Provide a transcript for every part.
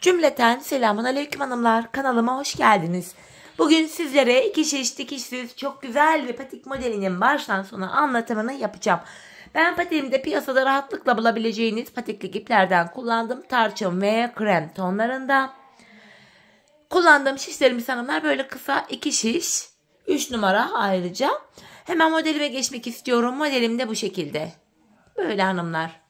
Cümleten selamun aleyküm hanımlar, kanalıma hoş geldiniz. Bugün sizlere iki şiş dikişsiz çok güzel bir patik modelinin baştan sona anlatımını yapacağım. Ben patiğimde piyasada rahatlıkla bulabileceğiniz patiklik iplerden kullandım. Tarçın ve krem tonlarında. Kullandığım şişlerimiz hanımlar böyle kısa iki şiş. 3 numara ayrıca. Hemen modelime geçmek istiyorum. Modelim de bu şekilde. Böyle hanımlar.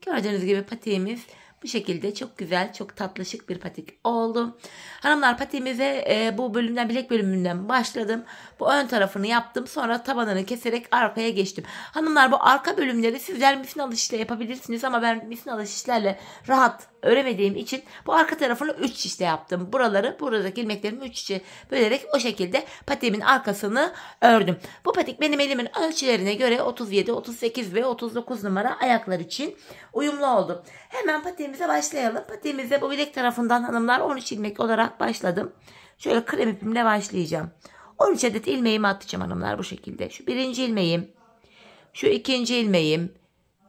Gördüğünüz gibi patiğimiz bu şekilde çok güzel, çok tatlı şık bir patik oldu. Hanımlar patiğimize bu bölümden, bilek bölümünden başladım. Bu ön tarafını yaptım. Sonra tabanını keserek arkaya geçtim. Hanımlar bu arka bölümleri sizler misinalı şişle yapabilirsiniz. Ama ben misinalı şişlerle rahat öremediğim için bu arka tarafını 3 şişle yaptım. Buradaki ilmeklerimi 3 şişe bölerek o şekilde patiğimin arkasını ördüm. Bu patik benim elimin ölçülerine göre 37, 38 ve 39 numara ayaklar için uyumlu oldu. Hemen patiğimize başlayalım. Patiğimize bu bilek tarafından hanımlar 13 ilmek olarak başladım. Şöyle krem ipimle başlayacağım. 13 adet ilmeğimi atacağım hanımlar bu şekilde. Şu birinci ilmeğim, şu ikinci ilmeğim,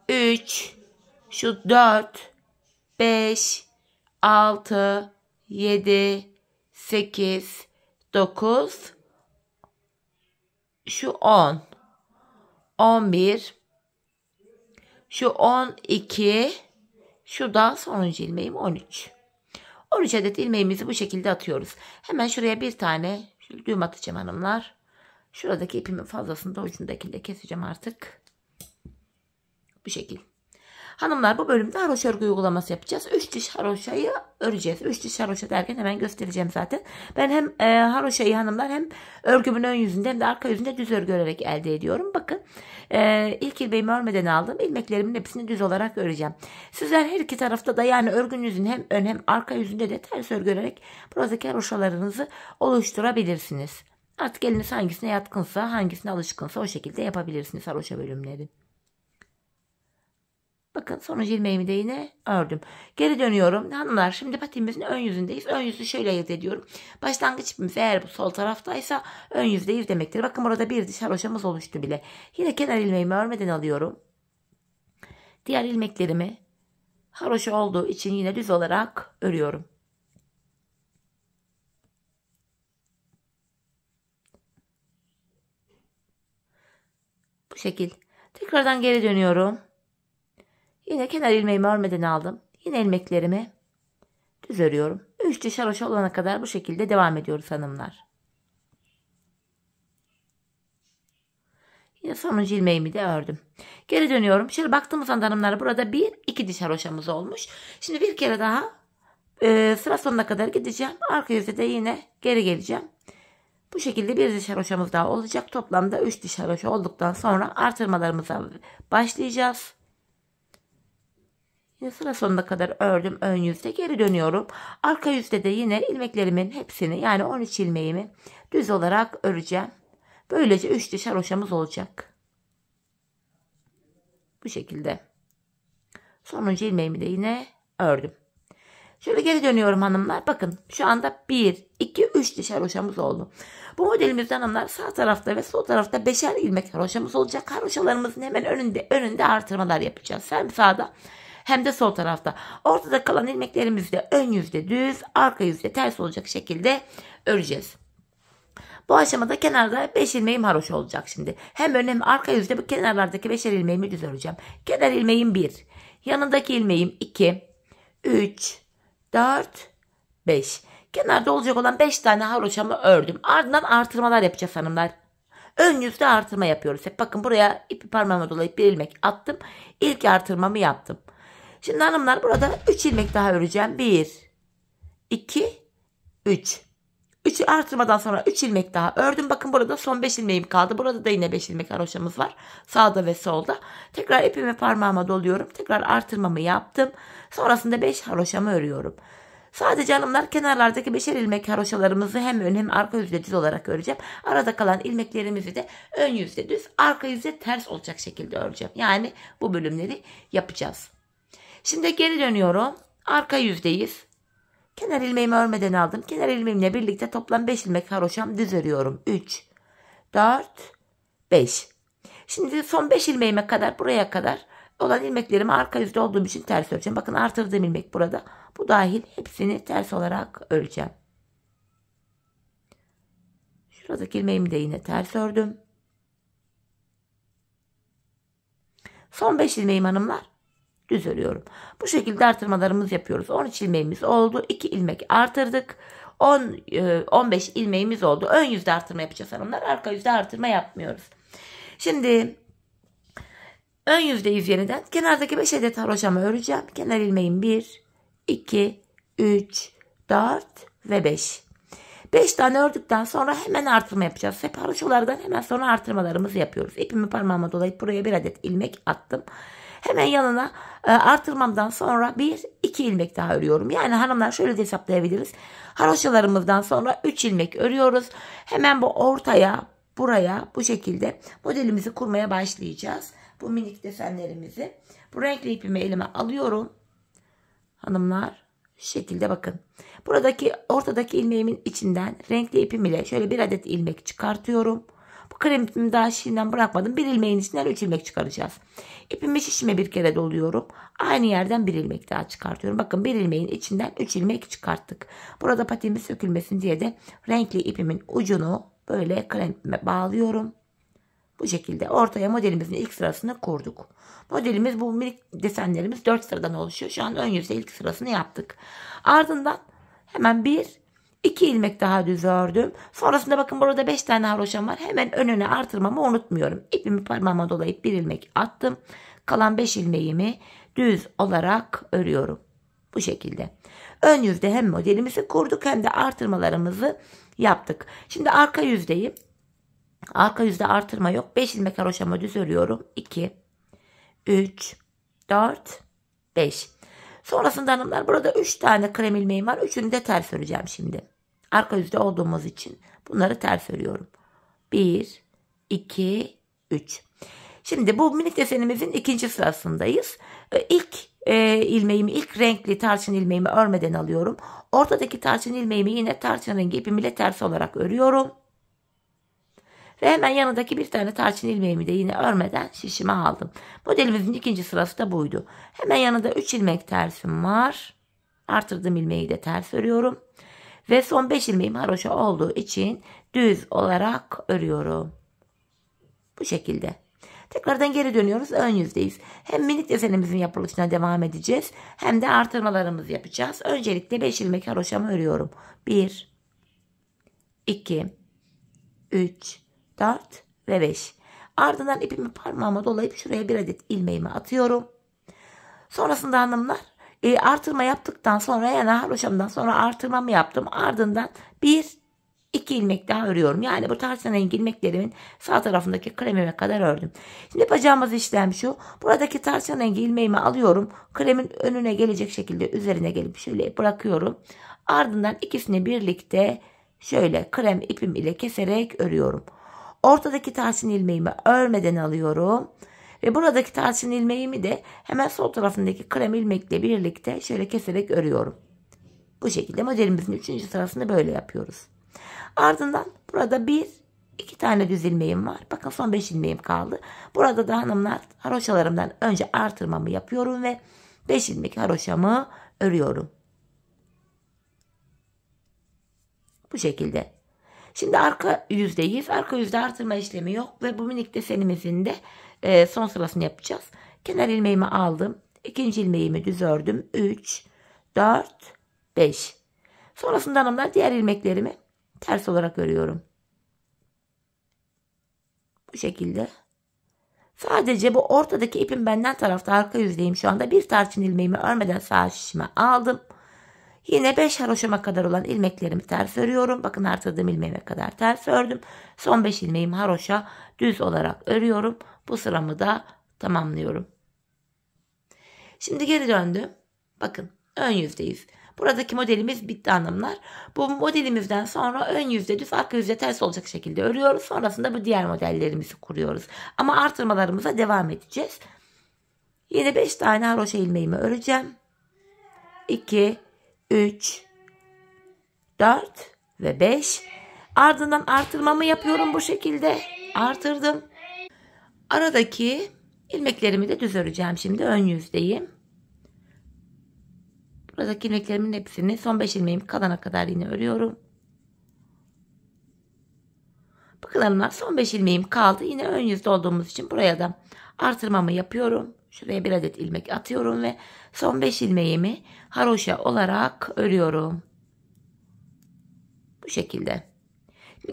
3, şu 4, 5, 6, 7, 8, 9, şu 10, 11, şu 12, şu da sonuncu ilmeğim 13. 13 adet ilmeğimizi bu şekilde atıyoruz. Hemen şuraya bir tane düğüm atacağım hanımlar. Şuradaki ipimin fazlasını da ucundakini de keseceğim artık. Bu şekil. Hanımlar bu bölümde haroşa örgü uygulaması yapacağız. 3 diş haroşayı öreceğiz. 3 diş haroşa derken hemen göstereceğim zaten. Ben hem haroşayı hanımlar hem örgümün ön yüzünde hem de arka yüzünde düz örgü örerek elde ediyorum. Bakın ilk ilmeğimi örmeden aldım. İlmeklerimin hepsini düz olarak öreceğim. Sizler her iki tarafta da yani örgün yüzün hem ön hem arka yüzünde de ters örgü örerek buradaki haroşalarınızı oluşturabilirsiniz. Artık eliniz hangisine yatkınsa, hangisine alışkınsa o şekilde yapabilirsiniz haroşa bölümleri. Bakın sonuncu ilmeğimi de yine ördüm. Geri dönüyorum. Hanımlar şimdi patiğimizin ön yüzündeyiz. Ön yüzü şöyle ayırt ediyorum. Başlangıç ipimiz eğer bu sol taraftaysa ön yüzdeyiz demektir. Bakın burada bir diş haroşamız oluştu bile. Yine kenar ilmeğimi örmeden alıyorum. Diğer ilmeklerimi haroşa olduğu için yine düz olarak örüyorum. Bu şekil. Tekrardan geri dönüyorum. Yine kenar ilmeğimi örmeden aldım. Yine ilmeklerimi düz örüyorum. 3 diş haroşa olana kadar bu şekilde devam ediyoruz hanımlar. Yine sonuncu ilmeğimi de ördüm. Geri dönüyorum. Şöyle baktığımız anda hanımlar burada 1-2 diş haroşamız olmuş. Şimdi bir kere daha sıra sonuna kadar gideceğim. Arka yüzde de yine geri geleceğim. Bu şekilde bir diş haroşamız daha olacak. Toplamda 3 diş haroşa olduktan sonra artırmalarımıza başlayacağız. Yine sıra sonuna kadar ördüm ön yüzde, geri dönüyorum. Arka yüzde de yine ilmeklerimin hepsini yani 13 ilmeğimi düz olarak öreceğim. Böylece 3 diş haroşamız olacak. Bu şekilde. Sonuncu ilmeğimi de yine ördüm. Şöyle geri dönüyorum hanımlar. Bakın şu anda 1, 2, 3 diş haroşamız oldu. Bu modelimizde hanımlar sağ tarafta ve sol tarafta 5'er ilmek haroşamız olacak. Haroşalarımızın hemen önünde artırmalar yapacağız. Hem sağda hem de sol tarafta. Ortada kalan ilmeklerimizi de ön yüzde düz, arka yüzde ters olacak şekilde öreceğiz. Bu aşamada kenarda 5 ilmeğim haroşa olacak şimdi. Hem ön hem arka yüzde bu kenarlardaki 5'er ilmeğimi düz öreceğim. Kenar ilmeğim 1, yanındaki ilmeğim 2, 3, 4, 5. Kenarda olacak olan 5 tane haroşamı ördüm. Ardından artırmalar yapacağız hanımlar. Ön yüzde artırma yapıyoruz. Hep bakın buraya ipi parmağıma dolayıp bir ilmek attım. İlk artırmamı yaptım. Şimdi hanımlar burada 3 ilmek daha öreceğim. 1, 2, 3. 3 artırmadan sonra 3 ilmek daha ördüm. Bakın burada son 5 ilmeğim kaldı. Burada da yine 5 ilmek haroşamız var. Sağda ve solda. Tekrar ipimi parmağıma doluyorum. Tekrar artırmamı yaptım. Sonrasında 5 haroşamı örüyorum. Sadece hanımlar kenarlardaki 5'er ilmek haroşalarımızı hem ön hem arka yüzde düz olarak öreceğim. Arada kalan ilmeklerimizi de ön yüzde düz, arka yüzde ters olacak şekilde öreceğim. Yani bu bölümleri yapacağız. Şimdi geri dönüyorum. Arka yüzdeyiz. Kenar ilmeğimi örmeden aldım. Kenar ilmeğimle birlikte toplam 5 ilmek haroşam düz örüyorum. 3, 4, 5. Şimdi son 5 ilmeğime kadar buraya kadar olan ilmeklerimi arka yüzde olduğum için ters öreceğim. Bakın artırdığım ilmek burada. Bu dahil hepsini ters olarak öreceğim. Şuradaki ilmeğimi de yine ters ördüm. Son 5 ilmeğim hanımlar düz örüyorum. Bu şekilde artırmalarımızı yapıyoruz. 13 ilmeğimiz oldu. 2 ilmek artırdık. 15 ilmeğimiz oldu. Ön yüzde artırma yapacağız hanımlar. Arka yüzde artırma yapmıyoruz. Şimdi ön yüzdeyiz yeniden. Kenardaki 5 adet haroşamı öreceğim. Kenar ilmeğim 1, 2, 3, 4 ve 5. 5 tane ördükten sonra hemen artırma yapacağız. Hep haroşalardan hemen sonra artırmalarımızı yapıyoruz. İpimi parmağıma dolayıp buraya bir adet ilmek attım. Hemen yanına artırmamdan sonra 1-2 ilmek daha örüyorum. Yani hanımlar şöyle de hesaplayabiliriz. Haroşalarımızdan sonra 3 ilmek örüyoruz. Hemen bu ortaya, buraya bu şekilde modelimizi kurmaya başlayacağız. Bu minik desenlerimizi. Bu renkli ipimi elime alıyorum. Hanımlar şu şekilde bakın. Buradaki ortadaki ilmeğimin içinden renkli ipim ile şöyle bir adet ilmek çıkartıyorum. Bu krem ipimi daha şişinden bırakmadım. Bir ilmeğin içinden 3 ilmek çıkaracağız. İpimi şişime bir kere doluyorum. Aynı yerden bir ilmek daha çıkartıyorum. Bakın bir ilmeğin içinden 3 ilmek çıkarttık. Burada patiğimiz sökülmesin diye de renkli ipimin ucunu böyle krem ipime bağlıyorum. Bu şekilde ortaya modelimizin ilk sırasını kurduk. Modelimiz bu minik desenlerimiz 4 sıradan oluşuyor. Şu an ön yüzde ilk sırasını yaptık. Ardından hemen 2 ilmek daha düz ördüm. Sonrasında bakın burada 5 tane haroşam var. Hemen önüne artırmamı unutmuyorum. İpimi parmağıma dolayıp bir ilmek attım. Kalan 5 ilmeğimi düz olarak örüyorum. Bu şekilde. Ön yüzde hem modelimizi kurduk hem de artırmalarımızı yaptık. Şimdi arka yüzdeyim. Arka yüzde artırma yok. 5 ilmek haroşamı düz örüyorum. 2, 3, 4, 5. Sonrasında hanımlar burada 3 tane krem ilmeğim var. Üçünü de ters öreceğim şimdi. Arka yüzde olduğumuz için bunları ters örüyorum. 1, 2, 3. Şimdi bu minik desenimizin ikinci sırasındayız. İlk ilmeğimi, ilk renkli tarçın ilmeğimi örmeden alıyorum. Ortadaki tarçın ilmeğimi yine tarçın rengi ipim ile ters olarak örüyorum. Ve hemen yanındaki bir tane tarçın ilmeğimi de yine örmeden şişime aldım. Modelimizin ikinci sırası da buydu. Hemen yanında 3 ilmek tersim var. Artırdığım ilmeği de ters örüyorum. Ve son 5 ilmeğim haroşa olduğu için düz olarak örüyorum. Bu şekilde. Tekrardan geri dönüyoruz. Ön yüzdeyiz. Hem minik desenimizin yapılışına devam edeceğiz. Hem de artırmalarımızı yapacağız. Öncelikle 5 ilmek haroşamı örüyorum. 1, 2, 3, 4 ve 5. Ardından ipimi parmağıma dolayıp şuraya bir adet ilmeğimi atıyorum. Sonrasında hanımlar artırma yaptıktan sonra yani haroşamdan sonra artırmamı yaptım. Ardından 1-2 ilmek daha örüyorum. Yani bu tarçın rengi ilmeklerimin sağ tarafındaki kremime kadar ördüm. Şimdi yapacağımız işlem şu. Buradaki tarçın rengi ilmeğimi alıyorum. Kremin önüne gelecek şekilde üzerine gelip şöyle bırakıyorum. Ardından ikisini birlikte şöyle krem ipim ile keserek örüyorum. Ortadaki tarçın ilmeğimi örmeden alıyorum. Ve buradaki tarçın ilmeğimi de hemen sol tarafındaki krem ilmekle birlikte şöyle keserek örüyorum. Bu şekilde modelimizin 3. sırasını böyle yapıyoruz. Ardından burada 1-2 tane düz ilmeğim var. Bakın son 5 ilmeğim kaldı. Burada da hanımlar haroşalarımdan önce artırmamı yapıyorum ve 5 ilmek haroşamı örüyorum. Bu şekilde. Şimdi arka yüzdeyiz. Arka yüzde artırma işlemi yok ve bu minik desenimizin de son sırasını yapacağız. Kenar ilmeğimi aldım. İkinci ilmeğimi düz ördüm. 3, 4, 5. Sonrasında hanımlar diğer ilmeklerimi ters olarak örüyorum. Bu şekilde. Sadece bu ortadaki ipim benden tarafta arka yüzdeyim şu anda. Bir tarçın ilmeğimi örmeden sağ şişime aldım. Yine 5 haroşama kadar olan ilmeklerimi ters örüyorum. Bakın artırdığım ilmeğime kadar ters ördüm. Son 5 ilmeğimi haroşa düz olarak örüyorum. Bu sıramı da tamamlıyorum. Şimdi geri döndüm. Bakın ön yüzdeyiz. Buradaki modelimiz bitti hanımlar. Bu modelimizden sonra ön yüzde düz, arka yüzde ters olacak şekilde örüyoruz. Sonrasında bu diğer modellerimizi kuruyoruz. Ama artırmalarımıza devam edeceğiz. Yine 5 tane haroşa ilmeğimi öreceğim. 2, 3, 4 ve 5. Ardından artırmamı yapıyorum bu şekilde. Artırdım. Aradaki İlmeklerimi de düz öreceğim şimdi. Ön yüzdeyim. Buradaki ilmeklerimin hepsini son 5 ilmeğim kalana kadar yine örüyorum. Bakın hanımlar, son 5 ilmeğim kaldı. Yine ön yüzde olduğumuz için buraya da artırmamı yapıyorum. Şuraya bir adet ilmek atıyorum ve son 5 ilmeğimi haroşa olarak örüyorum. Bu şekilde.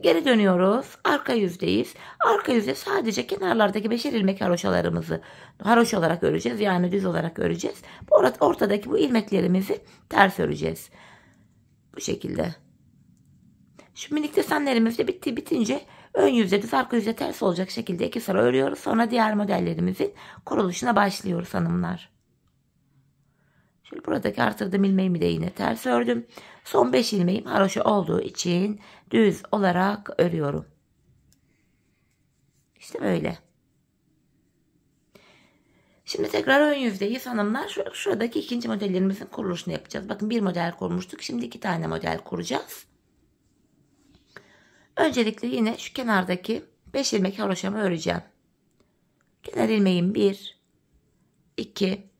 Geri dönüyoruz. Arka yüzdeyiz. Arka yüzde sadece kenarlardaki 5'er ilmek haroşalarımızı haroşa olarak öreceğiz. Yani düz olarak öreceğiz. Ortadaki bu ilmeklerimizi ters öreceğiz. Bu şekilde. Şu minik desenlerimiz de bitince ön yüzde düz, arka yüzde ters olacak şekilde 2 sıra örüyoruz. Sonra diğer modellerimizin kuruluşuna başlıyoruz hanımlar. Şöyle buradaki artırdığım ilmeğimi de yine ters ördüm. Son 5 ilmeğim haroşa olduğu için düz olarak örüyorum. İşte böyle. Şimdi tekrar ön yüzdeyiz hanımlar. Şuradaki ikinci modellerimizin kuruluşunu yapacağız. Bakın bir model kurmuştuk. Şimdi 2 tane model kuracağız. Öncelikle yine şu kenardaki 5 ilmek haroşamı öreceğim. Kenar ilmeğim 1, 2,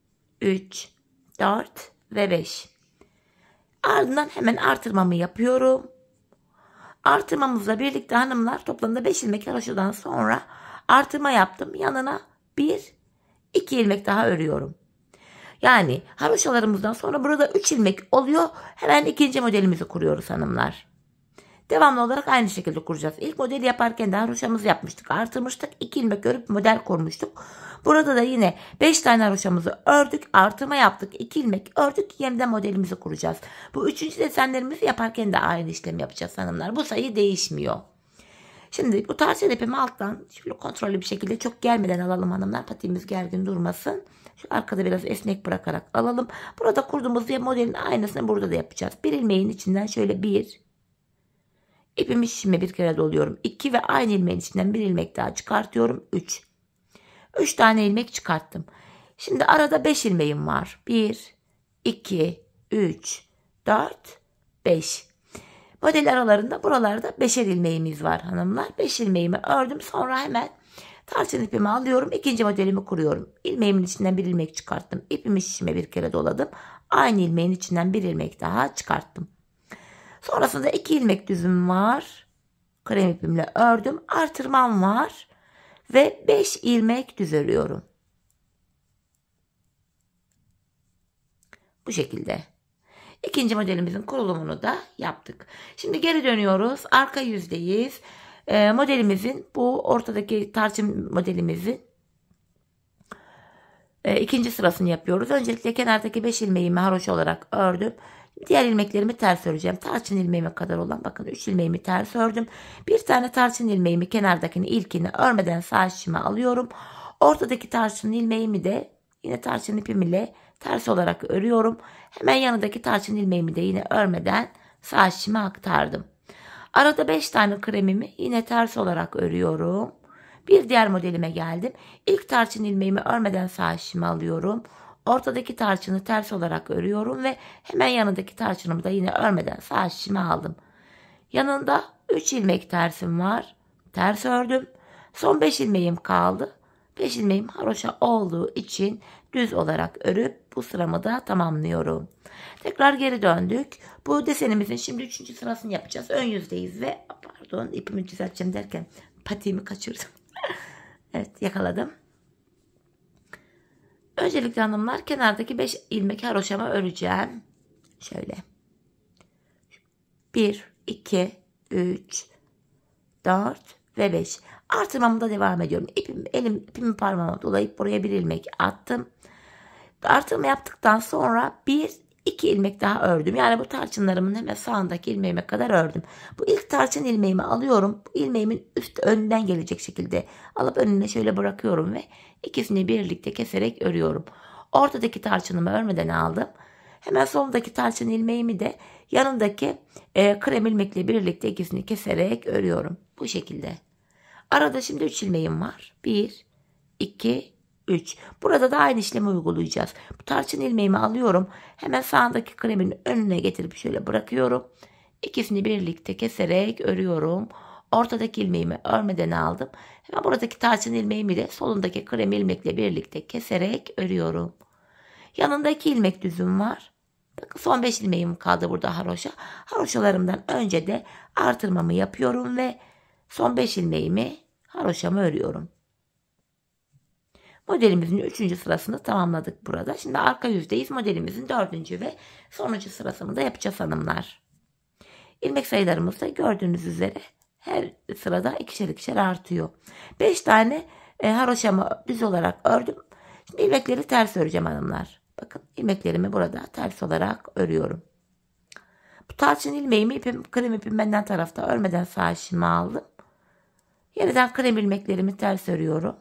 3, 4 ve 5. Ardından hemen artırmamı yapıyorum. Artırmamızla birlikte hanımlar toplamda 5 ilmek haroşadan sonra artırma yaptım. Yanına 1, 2 ilmek daha örüyorum. Yani haroşalarımızdan sonra burada 3 ilmek oluyor. Hemen ikinci modelimizi kuruyoruz hanımlar. Devamlı olarak aynı şekilde kuracağız. İlk modeli yaparken de haroşamızı yapmıştık. Artırmıştık. 2 ilmek örüp model kurmuştuk. Burada da yine 5 tane haroşamızı ördük. Artırma yaptık. 2 ilmek ördük. Yeniden modelimizi kuracağız. Bu üçüncü desenlerimizi yaparken de aynı işlemi yapacağız hanımlar. Bu sayı değişmiyor. Şimdi bu tarçın ipimi alttan şöyle kontrollü bir şekilde çok gelmeden alalım hanımlar. Patiğimiz gergin durmasın. Şu arkada biraz esnek bırakarak alalım. Burada kurduğumuz modelin aynısını burada da yapacağız. Bir ilmeğin içinden şöyle ipimi şişime bir kere doluyorum. 2 ve aynı ilmeğin içinden bir ilmek daha çıkartıyorum. 3. 3 tane ilmek çıkarttım. Şimdi arada 5 ilmeğim var. 1, 2, 3, 4, 5. Model aralarında buralarda 5'er ilmeğimiz var hanımlar. 5 ilmeğimi ördüm. Sonra hemen tarçın ipimi alıyorum. İkinci modelimi kuruyorum. İlmeğimin içinden bir ilmek çıkarttım. İpimi şişime bir kere doladım. Aynı ilmeğin içinden bir ilmek daha çıkarttım. Sonrasında 2 ilmek düzüm var. Krem ipimle ördüm. Artırmam var. Ve 5 ilmek düz örüyorum. Bu şekilde. İkinci modelimizin kurulumunu da yaptık. Şimdi geri dönüyoruz. Arka yüzdeyiz. Modelimizin bu ortadaki tarçın modelimizin ikinci sırasını yapıyoruz. Öncelikle kenardaki 5 ilmeğimi haroşa olarak ördüm. Diğer ilmeklerimi ters öreceğim. Tarçın ilmeğime kadar olan bakın 3 ilmeğimi ters ördüm. Bir tane tarçın ilmeğimi kenardakini ilkini örmeden sağ şişime alıyorum. Ortadaki tarçın ilmeğimi de yine tarçın ipim ile ters olarak örüyorum. Hemen yanındaki tarçın ilmeğimi de yine örmeden sağ şişime aktardım. Arada 5 tane kremimi yine ters olarak örüyorum. Bir diğer modelime geldim. İlk tarçın ilmeğimi örmeden sağ şişime alıyorum. Ortadaki tarçını ters olarak örüyorum ve hemen yanındaki tarçınımı da yine örmeden sağ şişime aldım. Yanında 3 ilmek tersim var. Ters ördüm. Son 5 ilmeğim kaldı. 5 ilmeğim haroşa olduğu için düz olarak örüp bu sıramı da tamamlıyorum. Tekrar geri döndük. Bu desenimizin şimdi 3. sırasını yapacağız. Ön yüzdeyiz ve pardon ipimi düzelteceğim derken patiğimi kaçırdım. Evet yakaladım. Öncelikle hanımlar kenardaki 5 ilmek haroşamı öreceğim. Şöyle. 1, 2, 3, 4 ve 5. Artırmamı da devam ediyorum. İpimi parmağıma dolayıp buraya bir ilmek attım. Artırma yaptıktan sonra 2 ilmek daha ördüm. Yani bu tarçınlarımın hemen sağındaki ilmeğime kadar ördüm. Bu ilk tarçın ilmeğimi alıyorum. Bu ilmeğimin önden gelecek şekilde alıp önüne şöyle bırakıyorum ve ikisini birlikte keserek örüyorum. Ortadaki tarçınımı örmeden aldım. Hemen soldaki tarçın ilmeğimi de yanındaki krem ilmekle birlikte ikisini keserek örüyorum. Bu şekilde. Arada şimdi 3 ilmeğim var. 1, 2, 3. Burada da aynı işlemi uygulayacağız. Bu tarçın ilmeğimi alıyorum. Hemen sağındaki kremin önüne getirip şöyle bırakıyorum. İkisini birlikte keserek örüyorum. Ortadaki ilmeğimi örmeden aldım. Hemen buradaki tarçın ilmeğimi de solundaki krem ilmekle birlikte keserek örüyorum. Yanında 2 ilmek düzüm var. Bakın son 5 ilmeğim kaldı burada haroşa. Haroşalarımdan önce de artırmamı yapıyorum ve son 5 ilmeğimi haroşamı örüyorum. Modelimizin 3. sırasını tamamladık burada. Şimdi arka yüzdeyiz. Modelimizin 4. ve sonuncu sırasını da yapacağız hanımlar. İlmek sayılarımız da gördüğünüz üzere her sırada ikişer ikişer artıyor. 5 tane haroşamı düz olarak ördüm. Şimdi ilmekleri ters öreceğim hanımlar. Bakın ilmeklerimi burada ters olarak örüyorum. Bu tarçın ilmeğimi krem ipim benden tarafta örmeden sağ işime aldım. Yeniden krem ilmeklerimi ters örüyorum.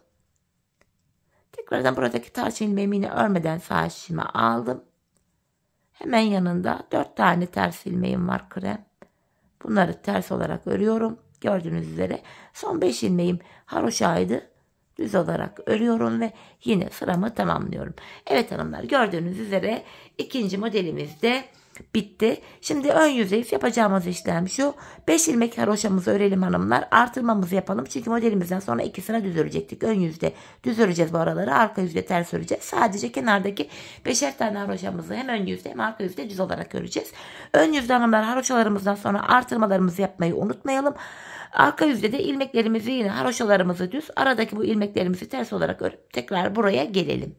Tekrardan buradaki tarçın ilmeğimi yine örmeden sağ işime aldım. Hemen yanında 4 tane ters ilmeğim var krem. Bunları ters olarak örüyorum. Gördüğünüz üzere son 5 ilmeğim haroşaydı. Düz olarak örüyorum ve yine sıramı tamamlıyorum. Evet hanımlar, gördüğünüz üzere ikinci modelimiz de bitti. Şimdi ön yüzeyiz. Yapacağımız işlem şu. 5 ilmek haroşamızı örelim hanımlar. Artırmamızı yapalım. Çünkü modelimizden sonra 2 sıra düz örecektik. Ön yüzde düz öreceğiz bu araları. Arka yüzde ters öreceğiz. Sadece kenardaki 5'er tane haroşamızı hem ön yüzde hem arka yüzde düz olarak öreceğiz. Ön yüzde hanımlar haroşalarımızdan sonra artırmalarımızı yapmayı unutmayalım. Arka yüzde de ilmeklerimizi yine haroşalarımızı düz, aradaki bu ilmeklerimizi ters olarak örüp tekrar buraya gelelim.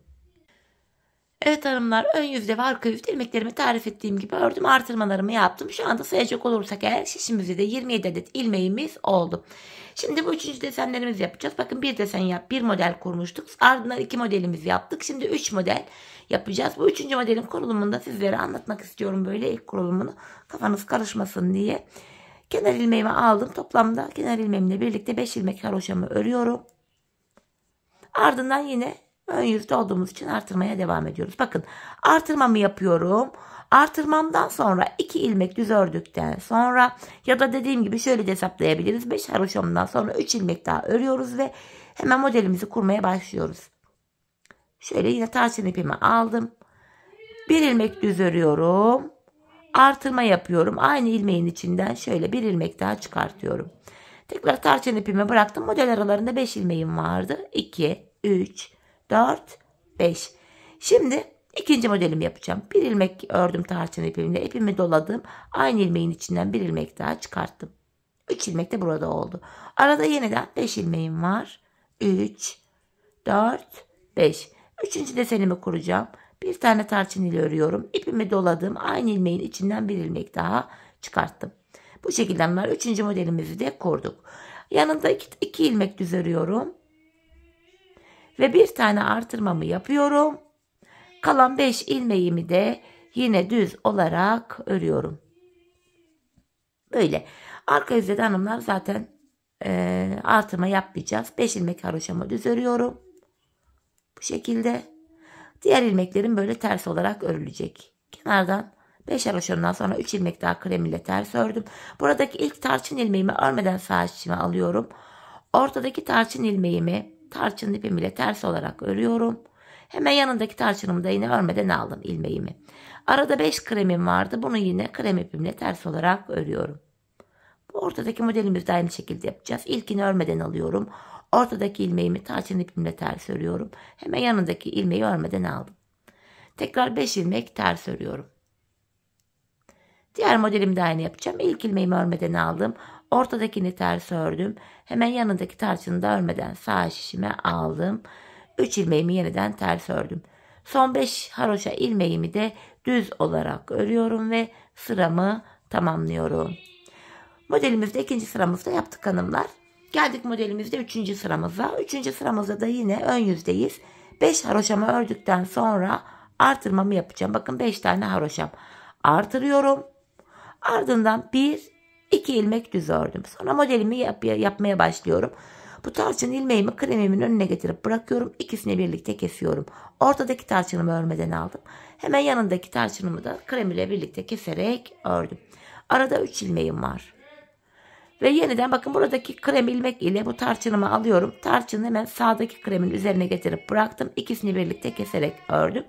Evet hanımlar, ön yüzde ve arka yüzde ilmeklerimi tarif ettiğim gibi ördüm, artırmalarımı yaptım. Şu anda sayacak olursak eğer şişimizde de 27 adet ilmeğimiz oldu. Şimdi bu 3. desenlerimizi yapacağız. Bakın bir desen bir model kurmuştuk. Ardından 2 modelimizi yaptık. Şimdi 3 model yapacağız. Bu 3. modelin kurulumunu da sizlere anlatmak istiyorum. Böyle ilk kurulumunu kafanız karışmasın diye. Kenar ilmeğimi aldım. Toplamda kenar ilmeğimle birlikte 5 ilmek haroşamı örüyorum. Ardından yine ön yüzde olduğumuz için artırmaya devam ediyoruz. Bakın artırmamı yapıyorum. Artırmamdan sonra 2 ilmek düz ördükten sonra ya da dediğim gibi şöyle de hesaplayabiliriz. 5 haroşamdan sonra 3 ilmek daha örüyoruz ve hemen modelimizi kurmaya başlıyoruz. Şöyle yine tarçın ipimi aldım. 1 ilmek düz örüyorum. Artırma yapıyorum. Aynı ilmeğin içinden şöyle 1 ilmek daha çıkartıyorum. Tekrar tarçın ipimi bıraktım. Model aralarında 5 ilmeğim vardı. 2, 3, 4, 5. Şimdi ikinci modelimi yapacağım. 1 ilmek ördüm tarçın ipimle. İpimi doladım. Aynı ilmeğin içinden 1 ilmek daha çıkarttım. 3 ilmek de burada oldu. Arada yeniden 5 ilmeğim var. 3, 4, 5. Üçüncü desenimi kuracağım. Bir tane tarçın ile örüyorum. İpimi doladım. Aynı ilmeğin içinden 1 ilmek daha çıkarttım. Bu şekilde 3. modelimizi de kurduk. Yanında 2 ilmek düz örüyorum. Ve bir tane artırmamı yapıyorum. Kalan 5 ilmeğimi de yine düz olarak örüyorum. Böyle. Arka yüzde de hanımlar zaten artırma yapmayacağız. 5 ilmek haroşamı düz örüyorum. Bu şekilde. Diğer ilmeklerim böyle ters olarak örülecek. Kenardan 5 haroşamdan sonra 3 ilmek daha krem ile ters ördüm. Buradaki ilk tarçın ilmeğimi örmeden sağ içime alıyorum. Ortadaki tarçın ilmeğimi tarçın ipim ile ters olarak örüyorum. Hemen yanındaki tarçınımı da yine örmeden aldım ilmeğimi. Arada 5 kremim vardı. Bunu yine krem ipimle ters olarak örüyorum. Bu ortadaki modelimizi de aynı şekilde yapacağız. İlkini örmeden alıyorum. Ortadaki ilmeğimi tarçın ipimle ters örüyorum. Hemen yanındaki ilmeği örmeden aldım. Tekrar 5 ilmek ters örüyorum. Diğer modelimi de aynı yapacağım. İlk ilmeğimi örmeden aldım. Ortadakini ters ördüm. Hemen yanındaki tarçını da örmeden sağ şişime aldım. 3 ilmeğimi yeniden ters ördüm. Son 5 haroşa ilmeğimi de düz olarak örüyorum ve sıramı tamamlıyorum. Modelimizde 2. sıramızda yaptık hanımlar. Geldik modelimizde 3. sıramıza. 3. sıramızda da yine ön yüzdeyiz. 5 haroşamı ördükten sonra artırmamı yapacağım. Bakın 5 tane haroşam. Artırıyorum. Ardından 1, 2 ilmek düz ördüm. Sonra modelimi yapmaya başlıyorum. Bu tarçın ilmeğimi kremimin önüne getirip bırakıyorum. İkisini birlikte kesiyorum. Ortadaki tarçınımı örmeden aldım. Hemen yanındaki tarçınımı da krem ile birlikte keserek ördüm. Arada 3 ilmeğim var. Ve yeniden bakın buradaki krem ilmek ile bu tarçınımı alıyorum. Tarçını hemen sağdaki kremin üzerine getirip bıraktım. İkisini birlikte keserek ördüm.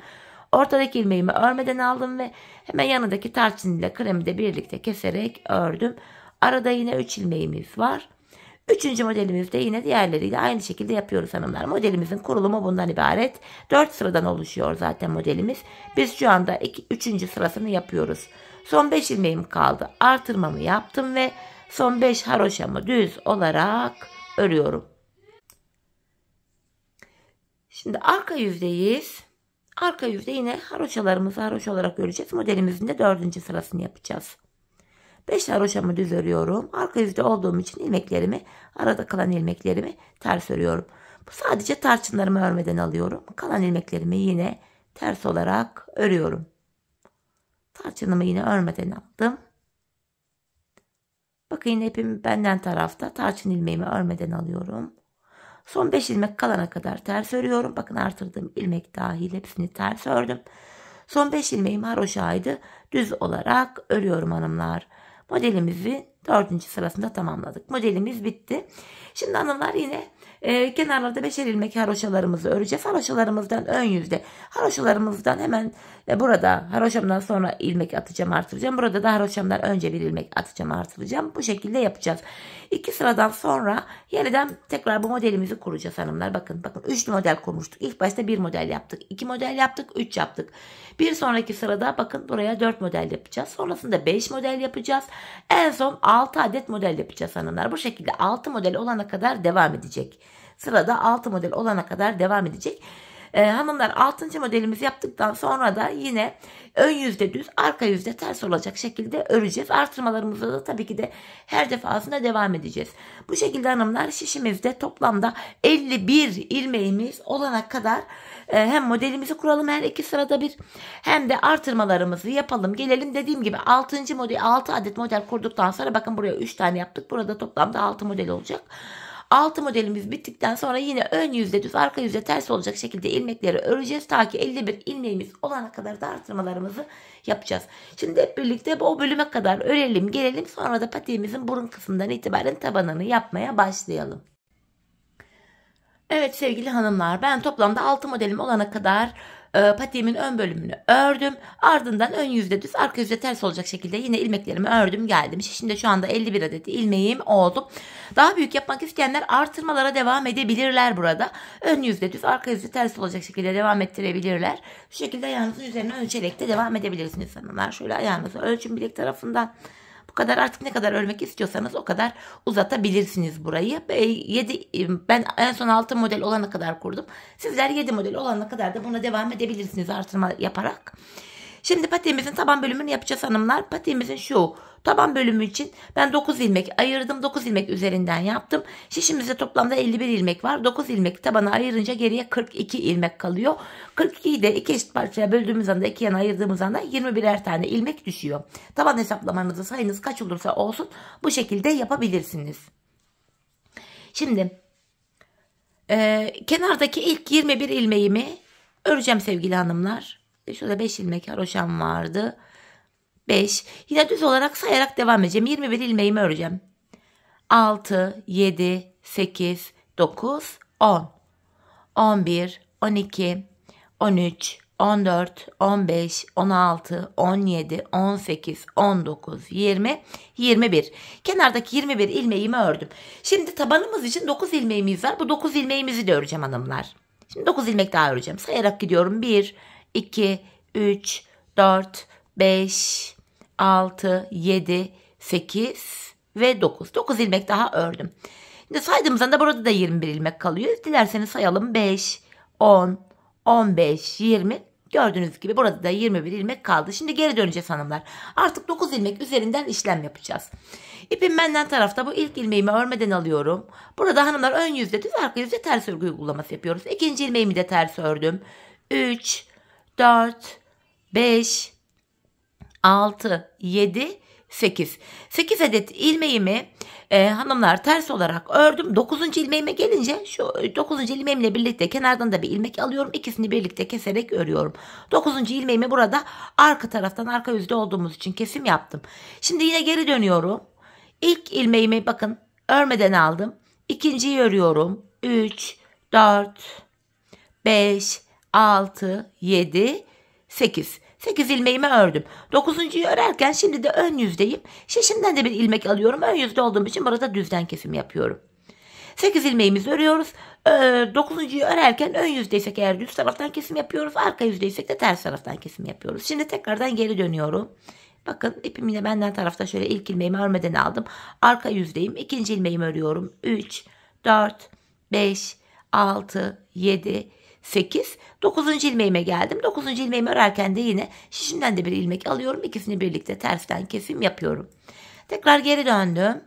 Ortadaki ilmeğimi örmeden aldım ve hemen yanındaki tarçın ile kremi de birlikte keserek ördüm. Arada yine 3 ilmeğimiz var. Üçüncü modelimizde yine diğerleriyle aynı şekilde yapıyoruz hanımlar. Modelimizin kurulumu bundan ibaret. 4 sıradan oluşuyor zaten modelimiz. Biz şu anda 3. sırasını yapıyoruz. Son 5 ilmeğim kaldı. Artırmamı yaptım ve son 5 haroşamı düz olarak örüyorum. Şimdi arka yüzdeyiz. Arka yüzde yine haroşalarımızı haroşa olarak öreceğiz. Modelimizin de 4. sırasını yapacağız. 5 haroşamı düz örüyorum. Arka yüzde olduğum için ilmeklerimi, arada kalan ilmeklerimi ters örüyorum. Bu sadece tarçınlarımı örmeden alıyorum. Kalan ilmeklerimi yine ters olarak örüyorum. Tarçınımı yine örmeden aldım. Bakın yine ipim benden tarafta. Tarçın ilmeğimi örmeden alıyorum. Son 5 ilmek kalana kadar ters örüyorum. Bakın artırdığım ilmek dahil hepsini ters ördüm. Son 5 ilmeğim haroşaydı. Düz olarak örüyorum hanımlar. Modelimizi 4. sırasında tamamladık. Modelimiz bitti. Şimdi hanımlar yine kenarlarda 5'er ilmek haroşalarımızı öreceğiz. Haroşalarımızdan ön yüzde. Haroşalarımızdan hemen burada haroşamdan sonra ilmek atacağım, artıracağım. Burada da haroşamdan önce bir ilmek atacağım, artıracağım. Bu şekilde yapacağız. 2 sıradan sonra yeniden tekrar bu modelimizi kuracağız hanımlar. Bakın 3'lü model kurmuştuk. İlk başta 1 model yaptık. 2 model yaptık. 3 yaptık. Bir sonraki sırada bakın buraya 4 model yapacağız. Sonrasında 5 model yapacağız. En son 6 adet model yapacağız hanımlar. Bu şekilde 6 model olana kadar devam edecek. Sırada 6 model olana kadar devam edecek. Hanımlar 6. modelimizi yaptıktan sonra da yine ön yüzde düz, arka yüzde ters olacak şekilde öreceğiz. Artırmalarımızda da tabii ki de her defasında devam edeceğiz. Bu şekilde hanımlar şişimizde toplamda 51 ilmeğimiz olana kadar hem modelimizi kuralım her 2 sırada bir, hem de artırmalarımızı yapalım. Gelelim dediğim gibi 6. model, 6 adet model kurduktan sonra bakın buraya 3 tane yaptık. Burada toplamda 6 model olacak. 6 modelimiz bittikten sonra yine ön yüzde düz, arka yüzde ters olacak şekilde ilmekleri öreceğiz. Ta ki 51 ilmeğimiz olana kadar da artırmalarımızı yapacağız. Şimdi hep birlikte bu bölüme kadar örelim, gelelim. Sonra da patiğimizin burun kısmından itibaren tabanını yapmaya başlayalım. Evet sevgili hanımlar, ben toplamda 6 modelim olana kadar patiğimin ön bölümünü ördüm. Ardından ön yüzde düz, arka yüzde ters olacak şekilde yine ilmeklerimi ördüm geldim. Şimdi şu anda 51 adet ilmeğim oldu. Daha büyük yapmak isteyenler artırmalara devam edebilirler burada. Ön yüzde düz, arka yüzde ters olacak şekilde devam ettirebilirler. Bu şekilde ayağınızın üzerine ölçerek de devam edebilirsiniz hanımlar. Şöyle ayağınızı ölçün bilek tarafından. Bu kadar, artık ne kadar örmek istiyorsanız o kadar uzatabilirsiniz burayı. Ben en son 6 model olana kadar kurdum. Sizler 7 model olana kadar da buna devam edebilirsiniz artırma yaparak. Şimdi patiğimizin taban bölümünü yapacağız hanımlar. Patiğimizin şu taban bölümü için ben 9 ilmek ayırdım. 9 ilmek üzerinden yaptım. Şişimizde toplamda 51 ilmek var. 9 ilmek tabana ayırınca geriye 42 ilmek kalıyor. 42'yi de 2 eşit parçaya böldüğümüz anda, 2 yana ayırdığımız anda 21'er tane ilmek düşüyor. Taban hesaplamanızı, sayınız kaç olursa olsun bu şekilde yapabilirsiniz. Şimdi kenardaki ilk 21 ilmeğimi öreceğim sevgili hanımlar. Şurada 5 ilmek haroşam vardı. 5. Yine düz olarak sayarak devam edeceğim. 21 ilmeğimi öreceğim. 6, 7, 8, 9, 10, 11, 12, 13, 14, 15, 16, 17, 18, 19, 20, 21. Kenardaki 21 ilmeğimi ördüm. Şimdi tabanımız için 9 ilmeğimiz var. Bu 9 ilmeğimizi de öreceğim hanımlar. Şimdi 9 ilmek daha öreceğim. Sayarak gidiyorum. 1, 2, 3, 4, 5, 6, 7, 8 ve 9. 9 ilmek daha ördüm. Şimdi saydığımızda da burada da 21 ilmek kalıyor. Dilerseniz sayalım. 5, 10, 15, 20. Gördüğünüz gibi burada da 21 ilmek kaldı. Şimdi geri döneceğiz hanımlar. Artık 9 ilmek üzerinden işlem yapacağız. İpim benden tarafta, bu ilk ilmeğimi örmeden alıyorum. Burada hanımlar ön yüzde düz, arka yüzde ters örgü uygulaması yapıyoruz. İkinci ilmeğimi de ters ördüm. 3, 4, 5, 6, 7, 8. 8 adet ilmeğimi hanımlar ters olarak ördüm. 9. ilmeğime gelince şu 9. ilmeğimle birlikte kenardan da bir ilmek alıyorum. İkisini birlikte keserek örüyorum. 9. ilmeğimi burada arka taraftan, arka yüzde olduğumuz için kesim yaptım. Şimdi yine geri dönüyorum. İlk ilmeğimi bakın örmeden aldım. İkinciyi örüyorum. 3, 4, 5, 6, 7, 8. 8 ilmeğimi ördüm. 9.'yu örerken şimdi de ön yüzdeyim. Şişimden de bir ilmek alıyorum. Ön yüzde olduğum için burada düzden kesim yapıyorum. 8 ilmeğimizi örüyoruz. 9'uncuyu örerken ön yüzdeysek eğer düz taraftan kesim yapıyoruz. Arka yüzdeysek de ters taraftan kesim yapıyoruz. Şimdi tekrardan geri dönüyorum. Bakın ipim yine benden tarafta, şöyle ilk ilmeğimi örmeden aldım. Arka yüzdeyim. İkinci ilmeğimi örüyorum. 3, 4, 5, 6, 7, 8, 9. ilmeğime geldim. 9. ilmeğimi örerken de yine şişimden de bir ilmek alıyorum. İkisini birlikte tersten kesim yapıyorum. Tekrar geri döndüm.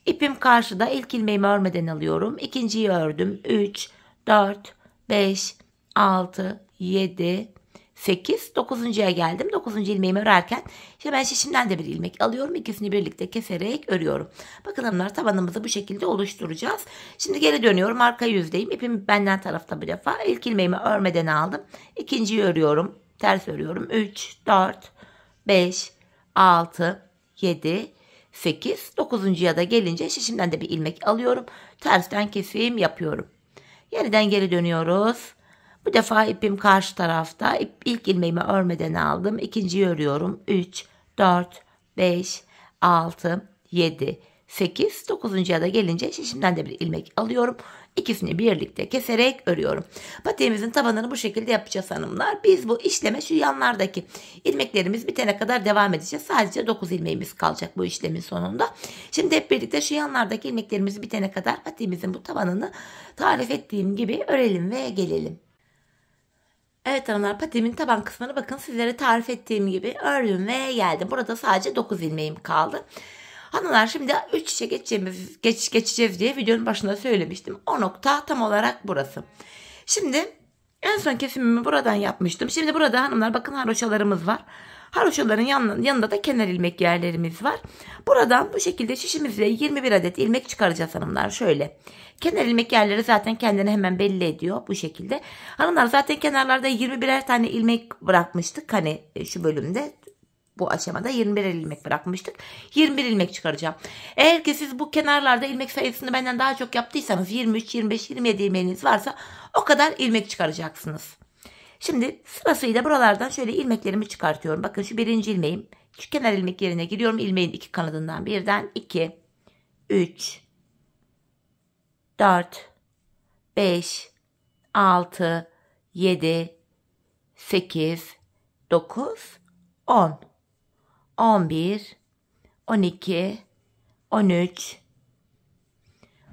İpim karşıda, ilk ilmeğimi örmeden alıyorum. İkinciyi ördüm. 3, 4, 5, 6, 7, 8, 9'uncuya geldim. 9. ilmeğimi örerken hemen şişimden de bir ilmek alıyorum. İkisini birlikte keserek örüyorum. Bakın hanımlar, tabanımızı bu şekilde oluşturacağız. Şimdi geri dönüyorum. Arka yüzdeyim. İpim benden tarafta bu defa. İlk ilmeğimi örmeden aldım. İkinciyi örüyorum. Ters örüyorum. 3, 4, 5, 6, 7, 8, 9'uncuya da gelince şişimden de bir ilmek alıyorum. Tersten kesim yapıyorum. Yeniden geri dönüyoruz. Bu defa ipim karşı tarafta. İlk ilmeğimi örmeden aldım. İkinciyi örüyorum. 3, 4, 5, 6, 7, 8, 9'uncuya da gelince şişimden de bir ilmek alıyorum. İkisini birlikte keserek örüyorum. Patiğimizin tabanını bu şekilde yapacağız hanımlar. Biz bu işleme şu yanlardaki ilmeklerimiz bitene kadar devam edeceğiz. Sadece 9 ilmeğimiz kalacak bu işlemin sonunda. Şimdi hep birlikte şu yanlardaki ilmeklerimiz bitene kadar patiğimizin bu tabanını tarif ettiğim gibi örelim ve gelelim. Evet hanımlar, patiğimin taban kısmını bakın sizlere tarif ettiğim gibi ördüm ve geldim. Burada sadece 9 ilmeğim kaldı. Hanımlar, şimdi 3 işe geçeceğiz diye videonun başında söylemiştim. O nokta tam olarak burası. Şimdi en son kesimimi buradan yapmıştım. Şimdi burada hanımlar bakın haroşalarımız var. Haroşaların yanında da kenar ilmek yerlerimiz var. Buradan bu şekilde şişimizle 21 adet ilmek çıkaracağız hanımlar. Şöyle. Kenar ilmek yerleri zaten kendini hemen belli ediyor bu şekilde. Hanımlar, zaten kenarlarda 21'er tane ilmek bırakmıştık. Hani şu bölümde, bu aşamada 21 ilmek bırakmıştık. 21 ilmek çıkaracağım. Eğer ki siz bu kenarlarda ilmek sayısını benden daha çok yaptıysanız 23, 25, 27 ilmeğiniz varsa o kadar ilmek çıkaracaksınız. Şimdi sırasıyla buralardan şöyle ilmeklerimi çıkartıyorum. Bakın şu birinci ilmeğim. Şu kenar ilmek yerine giriyorum. İlmeğin iki kanadından birden 2, 3, 4, 5, 6, 7, 8, 9, 10, 11, 12, 13,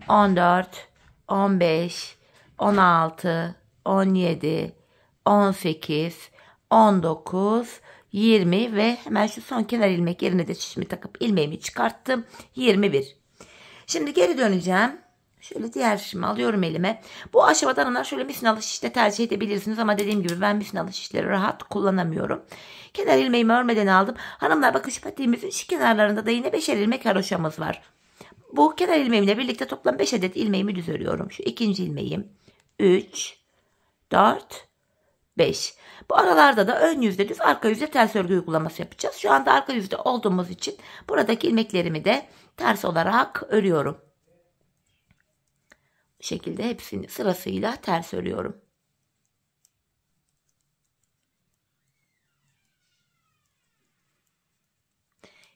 14, 15, 16, 17, 18, 19, 20 ve hemen şu son kenar ilmek yerine de şişimi takıp ilmeğimi çıkarttım. 21. Şimdi geri döneceğim. Şöyle diğer şişimi alıyorum elime. Bu aşamada hanımlar şöyle misinalı şiş de tercih edebilirsiniz ama dediğim gibi ben misinalı şişleri rahat kullanamıyorum. Kenar ilmeğimi örmeden aldım. Hanımlar bakın, şu patiğimizin şu kenarlarında da yine 5'er ilmek haroşamız var. Bu kenar ilmeğimle birlikte toplam 5 adet ilmeğimi düz örüyorum. Şu ikinci ilmeğim. 3, 4, 5. Bu aralarda da ön yüzde düz, arka yüzde ters örgü uygulaması yapacağız. Şu anda arka yüzde olduğumuz için buradaki ilmeklerimi de ters olarak örüyorum. Bu şekilde hepsini sırasıyla ters örüyorum.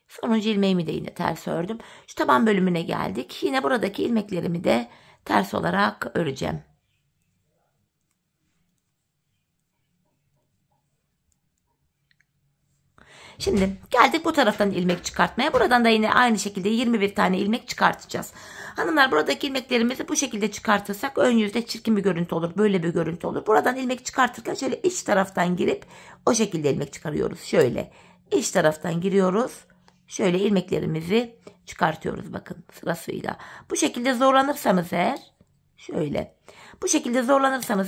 Sonuncu ilmeğimi de yine ters ördüm. Şu taban bölümüne geldik. Yine buradaki ilmeklerimi de ters olarak öreceğim. Şimdi geldik bu taraftan ilmek çıkartmaya. Buradan da yine aynı şekilde 21 tane ilmek çıkartacağız. Hanımlar, buradaki ilmeklerimizi bu şekilde çıkartırsak ön yüzde çirkin bir görüntü olur. Böyle bir görüntü olur. Buradan ilmek çıkartırken şöyle iç taraftan girip o şekilde ilmek çıkarıyoruz. Şöyle iç taraftan giriyoruz. Şöyle ilmeklerimizi çıkartıyoruz bakın sırasıyla. Bu şekilde zorlanırsanız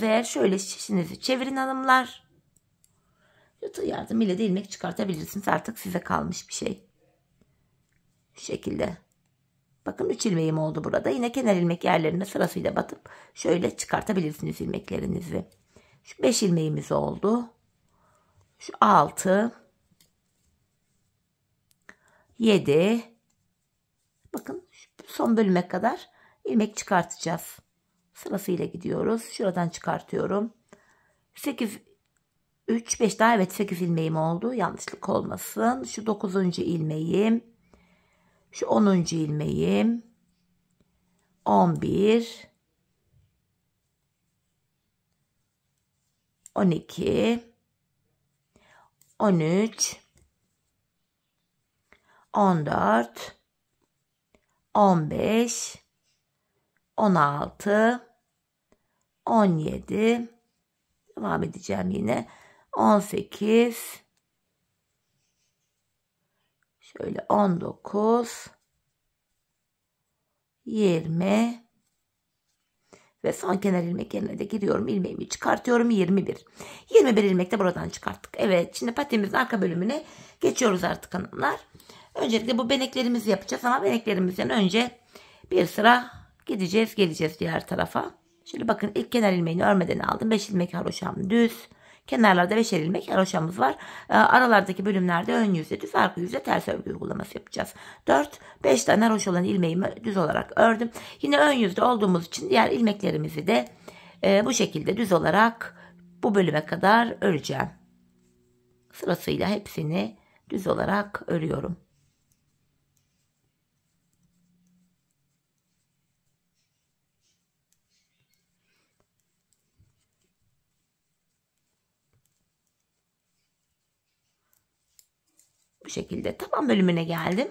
eğer şöyle şişinizi çevirin hanımlar. Yardımıyla da ilmek çıkartabilirsiniz. Artık size kalmış bir şey. Şu şekilde. Bakın 3 ilmeğim oldu burada. Yine kenar ilmek yerlerine sırasıyla batıp şöyle çıkartabilirsiniz ilmeklerinizi. Şu 5 ilmeğimiz oldu. Şu 6, 7. Bakın son bölüme kadar ilmek çıkartacağız. Sırasıyla gidiyoruz. Şuradan çıkartıyorum. 8, 3, 5 daha, evet 8 ilmeğim oldu. Yanlışlık olmasın. Şu 9. ilmeğim. Şu 10. ilmeğim. 11, 12, 13, 14, 15, 16, 17, devam edeceğim yine, 18, şöyle 19, 20 ve son kenar ilmek yerine de giriyorum. İlmeğimi çıkartıyorum. 21. 21 ilmek de buradan çıkarttık. Evet, şimdi patiğimizin arka bölümüne geçiyoruz artık hanımlar. Öncelikle bu beneklerimizi yapacağız ama beneklerimizden önce bir sıra gideceğiz, geleceğiz diğer tarafa. Şimdi bakın, ilk kenar ilmeğini örmeden aldım. 5 ilmek haroşam düz. Kenarlarda 5'er ilmek haroşamız var. Aralardaki bölümlerde ön yüzde düz, arka yüzde ters örgü uygulaması yapacağız. 4-5 tane haroş olan ilmeğimi düz olarak ördüm. Yine ön yüzde olduğumuz için diğer ilmeklerimizi de bu şekilde düz olarak bu bölüme kadar öreceğim. Sırasıyla hepsini düz olarak örüyorum. Bu şekilde taban bölümüne geldim.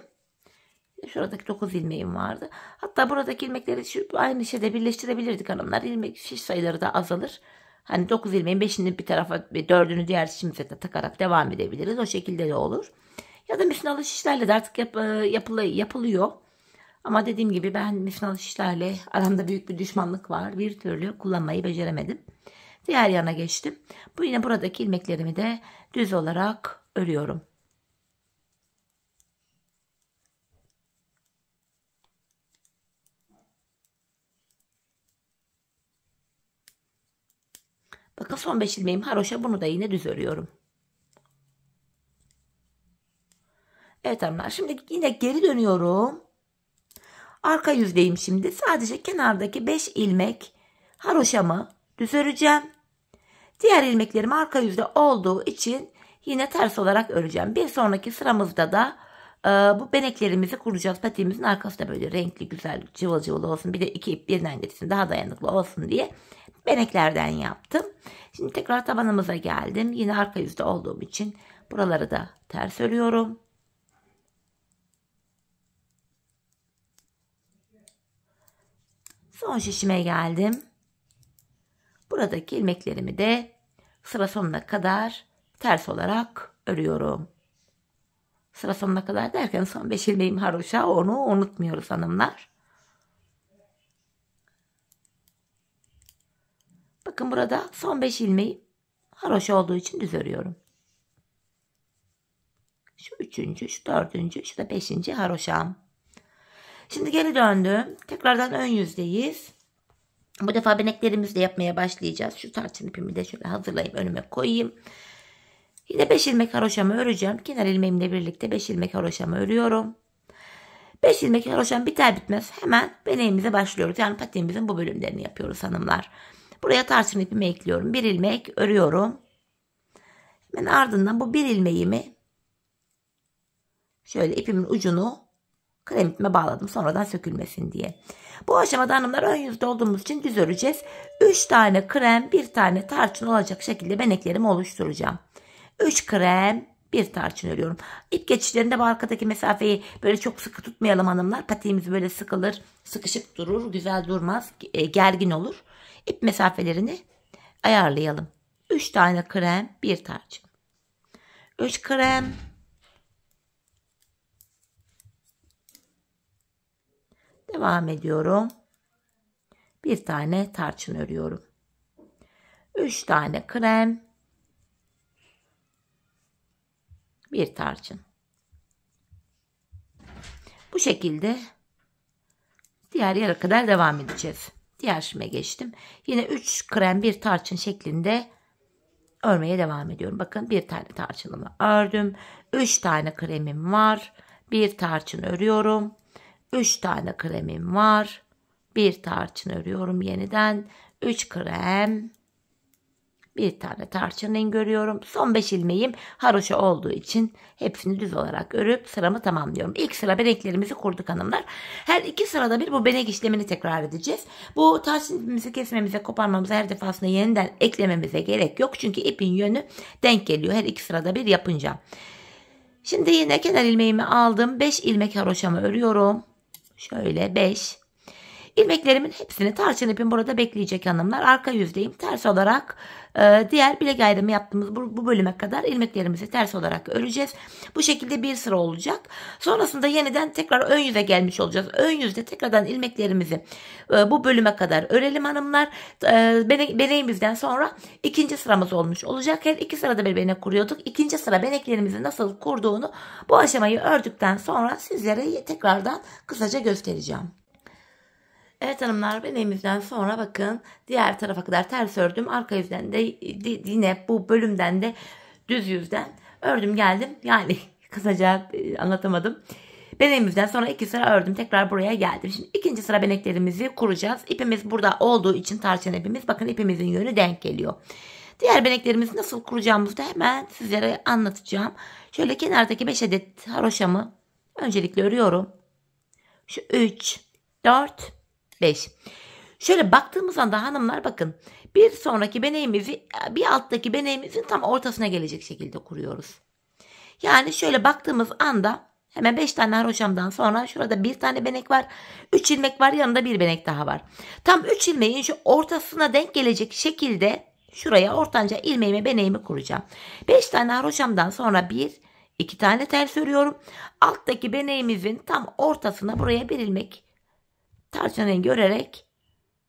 Şuradaki 9 ilmeğim vardı. Hatta buradaki ilmekleri aynı şeyde birleştirebilirdik hanımlar. İlmek şiş sayıları da azalır. Hani 9 ilmeğin 5'ini bir tarafa, 4'ünü diğer şişimize de takarak devam edebiliriz. O şekilde de olur. Ya da misinalı şişlerle de artık yapılıyor. Ama dediğim gibi ben misinalı şişlerle aramda büyük bir düşmanlık var. Bir türlü kullanmayı beceremedim. Diğer yana geçtim. Bu yine buradaki ilmeklerimi de düz olarak örüyorum. Bakın son 5 ilmeğim haroşa, bunu da yine düz örüyorum. Evet hanımlar, şimdi yine geri dönüyorum. Arka yüzdeyim şimdi. Sadece kenardaki 5 ilmek haroşamı düz öreceğim. Diğer ilmeklerim arka yüzde olduğu için yine ters olarak öreceğim. Bir sonraki sıramızda da bu beneklerimizi kuracağız. Patiğimizin arkası da böyle renkli, güzel, cıvıl cıvıl olsun. Bir de 2 ip birden geçsin, daha dayanıklı olsun diye beneklerden yaptım. Şimdi tekrar tabanımıza geldim. Yine arka yüzde olduğum için buraları da ters örüyorum. Son şişime geldim. Buradaki ilmeklerimi de sıra sonuna kadar ters olarak örüyorum. Sıra sonuna kadar derken son 5 ilmeğim haroşa, onu unutmuyoruz hanımlar. Bakın, burada son 5 ilmeğim haroşa olduğu için düz örüyorum. Şu 3. şu 4. şu da 5. haroşam. Şimdi geri döndüm. Tekrardan ön yüzdeyiz. Bu defa beneklerimizle yapmaya başlayacağız. Şu tarçın ipimi de şöyle hazırlayıp önüme koyayım. Yine 5 ilmek haroşamı öreceğim. Kenar ilmeğimle birlikte 5 ilmek haroşamı örüyorum. 5 ilmek haroşam biter bitmez hemen beneğimize başlıyoruz. Yani patiğimizin bu bölümlerini yapıyoruz hanımlar. Buraya tarçın ipimi ekliyorum. 1 ilmek örüyorum. Hemen ardından bu 1 ilmeğimi şöyle ipimin ucunu krem ipime bağladım, sonradan sökülmesin diye. Bu aşamada hanımlar ön yüzde olduğumuz için düz öreceğiz. 3 tane krem, 1 tane tarçın olacak şekilde beneklerimi oluşturacağım. 3 krem, 1 tarçın örüyorum. İp geçişlerinde bu arkadaki mesafeyi böyle çok sıkı tutmayalım hanımlar. Patiğimiz böyle sıkılır, sıkışık durur, güzel durmaz, gergin olur. İp mesafelerini ayarlayalım. 3 tane krem, 1 tarçın. 3 krem, devam ediyorum. 1 tane tarçın örüyorum. 3 tane krem, 1 tarçın. Bu şekilde diğer yere kadar devam edeceğiz. Diğer şişime geçtim. Yine 3 krem 1 tarçın şeklinde örmeye devam ediyorum. Bakın, 1 tane tarçınımı ördüm. 3 tane kremim var. 1 tarçın örüyorum. 3 tane kremim var. 1 tarçın örüyorum yeniden. 3 krem, Bir tane tarçın rengi örüyorum. Son 5 ilmeğim haroşa olduğu için hepsini düz olarak örüp sıramı tamamlıyorum. İlk sıra beneklerimizi kurduk hanımlar. Her 2 sırada bir bu benek işlemini tekrar edeceğiz. Bu tarçın ipimizi kesmemize, koparmamıza, her defasında yeniden eklememize gerek yok. Çünkü ipin yönü denk geliyor her 2 sırada bir yapınca. Şimdi yine kenar ilmeğimi aldım. 5 ilmek haroşamı örüyorum. Şöyle 5. İlmeklerimin hepsini tarçın ipim burada bekleyecek hanımlar. Arka yüzdeyim. Ters olarak diğer bilek ayrımı yaptığımız bu bölüme kadar ilmeklerimizi ters olarak öreceğiz. Bu şekilde bir sıra olacak. Sonrasında yeniden tekrar ön yüze gelmiş olacağız. Ön yüzde tekrardan ilmeklerimizi bu bölüme kadar örelim hanımlar. Beneğimizden sonra ikinci sıramız olmuş olacak. Her 2 sırada bir benek kuruyorduk. İkinci sıra beneklerimizi nasıl kurduğunu bu aşamayı ördükten sonra sizlere tekrardan kısaca göstereceğim. Evet hanımlar, beneğimizden sonra bakın diğer tarafa kadar ters ördüm. Arka yüzden de yine bu bölümden de düz yüzden ördüm geldim. Yani kısaca anlatamadım. Beneğimizden sonra 2 sıra ördüm. Tekrar buraya geldim. Şimdi ikinci sıra beneklerimizi kuracağız. İpimiz burada olduğu için tarçın ipimiz. Bakın ipimizin yönü denk geliyor. Diğer beneklerimizi nasıl kuracağımızı da hemen sizlere anlatacağım. Şöyle kenardaki 5 adet haroşamı öncelikle örüyorum. Şu 3, 4, 5. Şöyle baktığımız anda hanımlar bakın bir sonraki beneğimizi bir alttaki beneğimizin tam ortasına gelecek şekilde kuruyoruz. Yani şöyle baktığımız anda hemen 5 tane haroşamdan sonra şurada bir tane benek var. 3 ilmek var, yanında bir benek daha var. Tam 3 ilmeğin şu ortasına denk gelecek şekilde şuraya ortanca ilmeğimi beneğimi kuracağım. 5 tane haroşamdan sonra 2 tane ters örüyorum. Alttaki beneğimizin tam ortasına buraya bir ilmek tarçın rengi örerek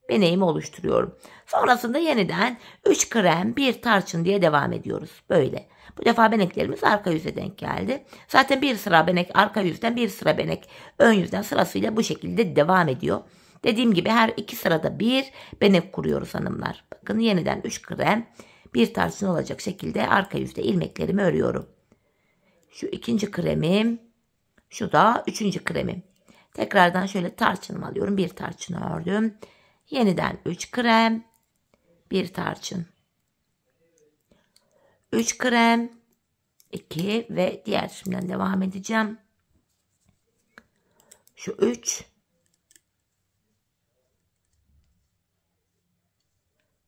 beneğimi oluşturuyorum. Sonrasında yeniden 3 krem 1 tarçın diye devam ediyoruz. Böyle. Bu defa beneklerimiz arka yüze denk geldi. Zaten bir sıra benek arka yüzden, bir sıra benek ön yüzden sırasıyla bu şekilde devam ediyor. Dediğim gibi her 2 sırada bir benek kuruyoruz hanımlar. Bakın yeniden 3 krem 1 tarçın olacak şekilde arka yüzde ilmeklerimi örüyorum. Şu ikinci kremim, şu da üçüncü kremim. Tekrardan şöyle tarçınımı alıyorum. Bir tarçını ördüm. Yeniden 3 krem. 1 tarçın. 3 krem. 2 ve diğer şimdiden devam edeceğim. Şu 3.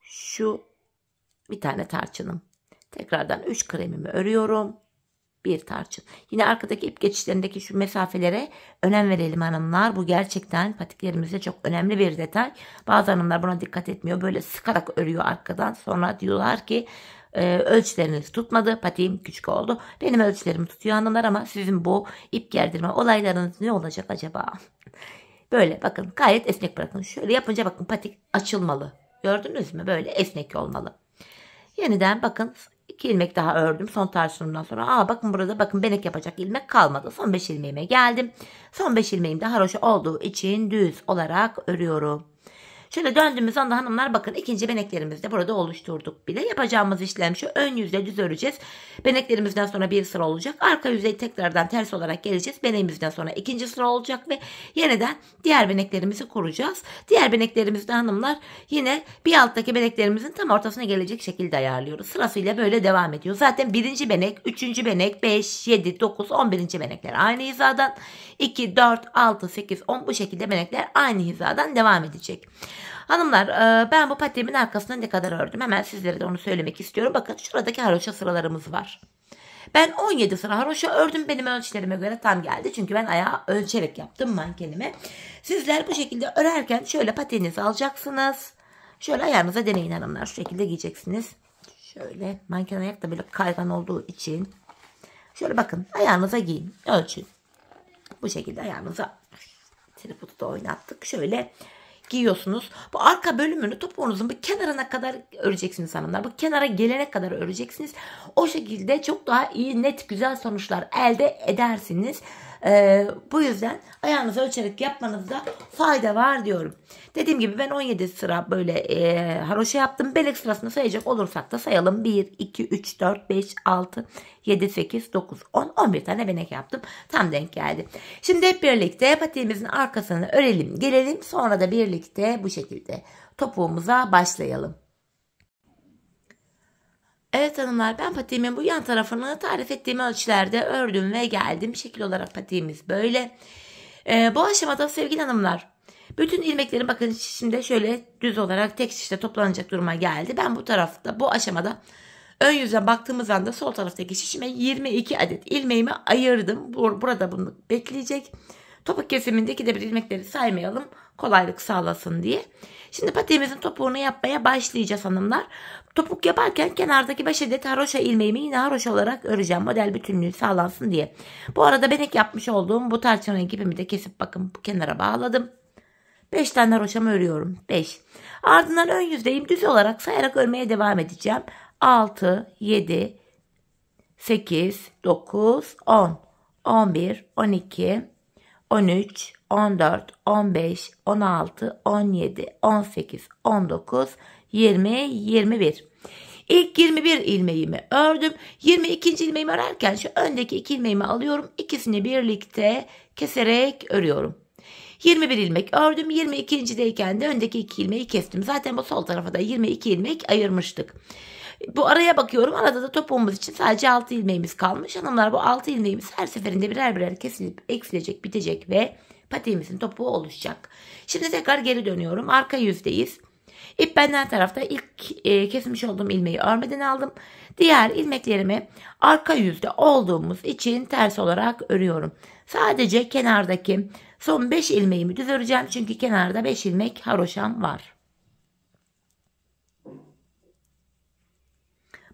Şu bir tane tarçınım. Tekrardan 3 kremimi örüyorum. 1 tarçın. Yine arkadaki ip geçişlerindeki şu mesafelere önem verelim hanımlar. Bu gerçekten patiklerimizde çok önemli bir detay. Bazı hanımlar buna dikkat etmiyor. Böyle sıkarak örüyor arkadan. Sonra diyorlar ki ölçüleriniz tutmadı. Patiğim küçük oldu. Benim ölçülerimi tutuyor hanımlar ama sizin bu ip gerdirme olaylarınız ne olacak acaba? Böyle bakın gayet esnek bırakın. Şöyle yapınca bakın patik açılmalı. Gördünüz mü? Böyle esnek olmalı. Yeniden bakın 2 ilmek daha ördüm son tarçınımdan sonra. Bakın burada bakın benek yapacak ilmek kalmadı. Son 5 ilmeğime geldim. Son 5 ilmeğim de haroşa olduğu için düz olarak örüyorum. Şöyle döndüğümüz anda hanımlar bakın ikinci beneklerimizi de burada oluşturduk bile. Yapacağımız işlem şu: ön yüzde düz öreceğiz. Beneklerimizden sonra bir sıra olacak. Arka yüzeyi tekrardan ters olarak geleceğiz. Beneğimizden sonra ikinci sıra olacak ve yeniden diğer beneklerimizi kuracağız. Diğer beneklerimizde hanımlar yine bir alttaki beneklerimizin tam ortasına gelecek şekilde ayarlıyoruz. Sırasıyla böyle devam ediyor. Zaten birinci benek, üçüncü benek, 5, 7, 9, 11. benekler aynı hizadan. 2, 4, 6, 8, 10 bu şekilde benekler aynı hizadan devam edecek. Hanımlar ben bu patiğimin arkasına ne kadar ördüm hemen sizlere de onu söylemek istiyorum. Bakın şuradaki haroşa sıralarımız var. Ben 17 sıra haroşa ördüm. Benim ölçülerime göre tam geldi. Çünkü ben ayağı ölçerek yaptım mankenime. Sizler bu şekilde örerken şöyle patiğinizi alacaksınız. Şöyle ayağınıza deneyin hanımlar. Şu şekilde giyeceksiniz. Şöyle manken ayak da böyle kaygan olduğu için. Şöyle bakın ayağınıza giyin. Ölçün. Bu şekilde ayağınıza tripodu da oynattık. Şöyle giyiyorsunuz. Bu arka bölümünü topuğunuzun bir kenarına kadar öreceksiniz hanımlar. Bu kenara gelene kadar öreceksiniz. O şekilde çok daha iyi, net, güzel sonuçlar elde edersiniz. Bu yüzden ayağınızı ölçerek yapmanızda fayda var diyorum. Dediğim gibi ben 17 sıra böyle haroşa yaptım. Belek sırasını sayacak olursak da sayalım. 1, 2, 3, 4, 5, 6, 7, 8, 9, 10, 11 tane benek yaptım. Tam denk geldi. Şimdi hep birlikte patiğimizin arkasını örelim, gelelim. Sonra da birlikte bu şekilde topuğumuza başlayalım. Evet hanımlar, ben patiğimin bu yan tarafını tarif ettiğim ölçülerde ördüm ve geldim. Şekil olarak patiğimiz böyle. Bu aşamada sevgili hanımlar, bütün ilmeklerim bakın şimdi şöyle düz olarak tek şişte toplanacak duruma geldi. Ben bu tarafta bu aşamada ön yüze baktığımız anda sol taraftaki şişime 22 adet ilmeğimi ayırdım. Burada bunu bekleyecek. Topuk kesimindeki de bir ilmekleri saymayalım, kolaylık sağlasın diye. Şimdi patiğimizin topuğunu yapmaya başlayacağız hanımlar. Topuk yaparken kenardaki 5 adet haroşa ilmeğimi yine haroşa olarak öreceğim. Model bütünlüğü sağlansın diye. Bu arada benek yapmış olduğum bu tarçın rengi ipimi de kesip bakın bu kenara bağladım. 5 tane haroşamı örüyorum. 5. Ardından ön yüzdeyim. Düz olarak sayarak örmeye devam edeceğim. 6, 7, 8, 9, 10, 11, 12, 13, 14, 15, 16, 17, 18, 19, 20, 21. İlk 21 ilmeğimi ördüm. 22. ilmeğimi örerken şu öndeki 2 ilmeğimi alıyorum. İkisini birlikte keserek örüyorum. 21 ilmek ördüm. 22.deyken de öndeki 2 ilmeği kestim. Zaten bu sol tarafa da 22 ilmek ayırmıştık. Bu araya bakıyorum. Arada da topuğumuz için sadece 6 ilmeğimiz kalmış. Hanımlar, bu 6 ilmeğimiz her seferinde birer birer kesilip eksilecek, bitecek ve patiğimizin topuğu oluşacak. Şimdi tekrar geri dönüyorum. Arka yüzdeyiz. İp benden tarafta ilk kesmiş olduğum ilmeği örmeden aldım. Diğer ilmeklerimi arka yüzde olduğumuz için ters olarak örüyorum. Sadece kenardaki son 5 ilmeğimi düz öreceğim. Çünkü kenarda 5 ilmek haroşam var.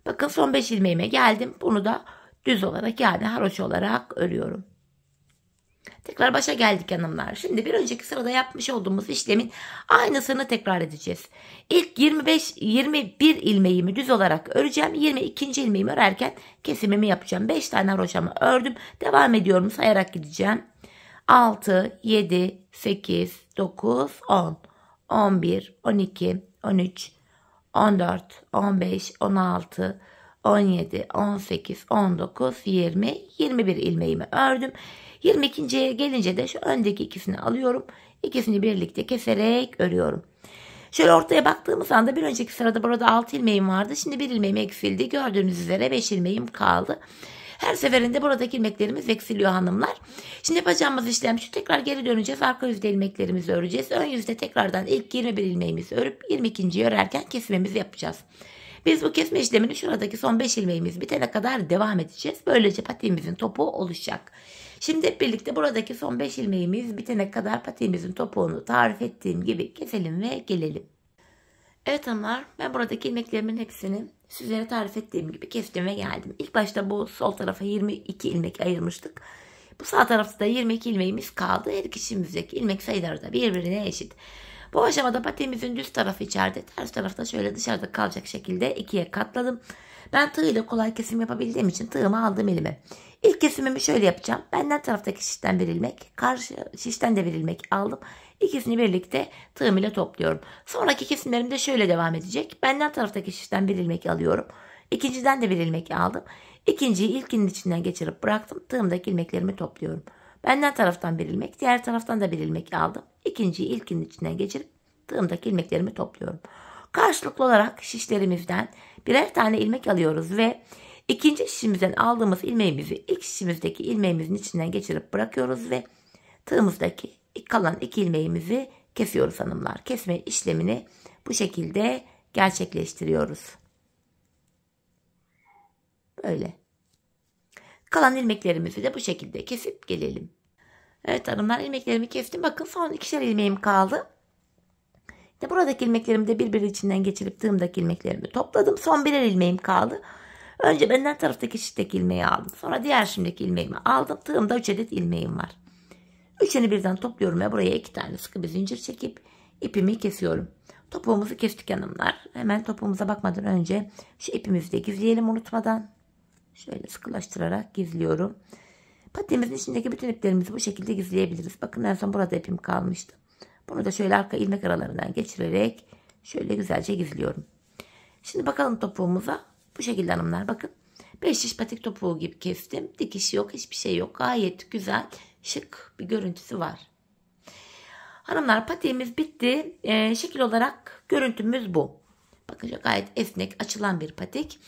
Bakın son 5 ilmeğime geldim. Bunu da düz olarak yani haroşa olarak örüyorum. Tekrar başa geldik hanımlar. Şimdi bir önceki sırada yapmış olduğumuz işlemin aynısını tekrar edeceğiz. İlk 21 ilmeğimi düz olarak öreceğim. 22. ilmeğimi örerken kesimimi yapacağım. 5 tane haroşamı ördüm. Devam ediyorum, sayarak gideceğim. 6, 7, 8, 9, 10, 11, 12, 13, 14, 15, 16, 17, 18, 19, 20, 21 ilmeğimi ördüm. 22.ye gelince de şu öndeki ikisini alıyorum. İkisini birlikte keserek örüyorum. Şöyle ortaya baktığımız anda bir önceki sırada burada 6 ilmeğim vardı. Şimdi 1 ilmeğim eksildi. Gördüğünüz üzere 5 ilmeğim kaldı. Her seferinde buradaki ilmeklerimiz eksiliyor hanımlar. Şimdi yapacağımız işlem şu: tekrar geri döneceğiz. Arka yüzde ilmeklerimizi öreceğiz. Ön yüzde tekrardan ilk 21 ilmeğimizi örüp 22.yi örerken kesimimizi yapacağız. Biz bu kesme işlemini şuradaki son 5 ilmeğimiz bitene kadar devam edeceğiz. Böylece patiğimizin topuğu oluşacak. Şimdi hep birlikte buradaki son 5 ilmeğimiz bitene kadar patiğimizin topuğunu tarif ettiğim gibi keselim ve gelelim. Evet hanımlar, ben buradaki ilmeklerimin hepsini sizlere tarif ettiğim gibi kestim ve geldim. İlk başta bu sol tarafa 22 ilmek ayırmıştık. Bu sağ tarafta da 22 ilmeğimiz kaldı. Her iki çiftimizdeki ilmek sayıları da birbirine eşit. Bu aşamada patiğimizin düz tarafı içeride, ters tarafta şöyle dışarıda kalacak şekilde ikiye katladım. Ben tığ ile kolay kesim yapabildiğim için tığımı aldım elime. İlk kesimimi şöyle yapacağım. Benden taraftaki şişten bir ilmek, karşı şişten de bir ilmek aldım. İkisini birlikte tığım ile topluyorum. Sonraki kesimlerim de şöyle devam edecek. Benden taraftaki şişten bir ilmek alıyorum. İkinciden de bir ilmek aldım. İkinciyi ilkinin içinden geçirip bıraktım. Tığımdaki ilmeklerimi topluyorum. Benden taraftan bir ilmek, diğer taraftan da bir ilmek aldım. İkinciyi ilkinin içinden geçirip tığımdaki ilmeklerimi topluyorum. Karşılıklı olarak şişlerimizden birer tane ilmek alıyoruz ve ikinci şişimizden aldığımız ilmeğimizi ilk şişimizdeki ilmeğimizin içinden geçirip bırakıyoruz ve tığımızdaki kalan 2 ilmeğimizi kesiyoruz hanımlar. Kesme işlemini bu şekilde gerçekleştiriyoruz. Böyle. Kalan ilmeklerimizi de bu şekilde kesip gelelim. Evet hanımlar, ilmeklerimi kestim. Bakın son 2'şer ilmeğim kaldı. İşte buradaki ilmeklerimi de birbiri içinden geçirip tığımdaki ilmeklerimi topladım. Son birer ilmeğim kaldı. Önce benden taraftaki şişteki ilmeği aldım. Sonra diğer şimdiki ilmeğimi aldım. Tığımda 3 adet ilmeğim var. Üçünü birden topluyorum ve buraya 2 tane sıkı bir zincir çekip ipimi kesiyorum. Topuğumuzu kestik hanımlar. Hemen topuğumuza bakmadan önce şu ipimizi de gizleyelim unutmadan. Şöyle sıkılaştırarak gizliyorum. Patiğimizin içindeki bütün iplerimizi bu şekilde gizleyebiliriz. Bakın en son burada ipim kalmıştı. Bunu da şöyle arka ilmek aralarından geçirerek şöyle güzelce gizliyorum. Şimdi bakalım topuğumuza. Bu şekilde hanımlar bakın. 5 şiş patik topuğu gibi kestim. Dikiş yok, hiçbir şey yok. Gayet güzel, şık bir görüntüsü var. Hanımlar, patiğimiz bitti. Şekil olarak görüntümüz bu. Bakın gayet esnek, açılan bir patik.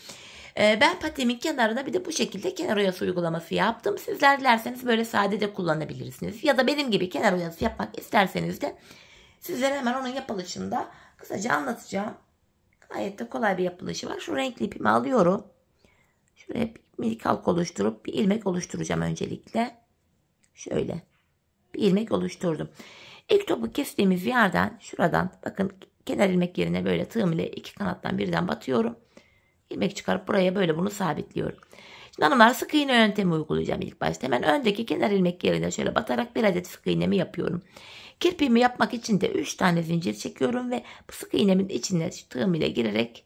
Ben patiğimin kenarına bir de bu şekilde kenar oyası uygulaması yaptım. Sizler dilerseniz böyle sade de kullanabilirsiniz. Ya da benim gibi kenar oyası yapmak isterseniz de sizlere hemen onun yapılışında kısaca anlatacağım. Gayet de kolay bir yapılışı var. Şu renkli ipimi alıyorum. Şuraya bir minik halk oluşturup bir ilmek oluşturacağım öncelikle. Şöyle bir ilmek oluşturdum. İlk topu kestiğimiz yerden şuradan bakın kenar ilmek yerine böyle tığım ile iki kanattan birden batıyorum. İlmek çıkarıp buraya böyle bunu sabitliyorum. Şimdi hanımlar sık iğne yöntemi uygulayacağım ilk başta. Hemen öndeki kenar ilmek yerine şöyle batarak bir adet sık iğnemi yapıyorum. Kirpiğimi yapmak için de 3 tane zincir çekiyorum ve bu sık iğnemin içine tığım ile girerek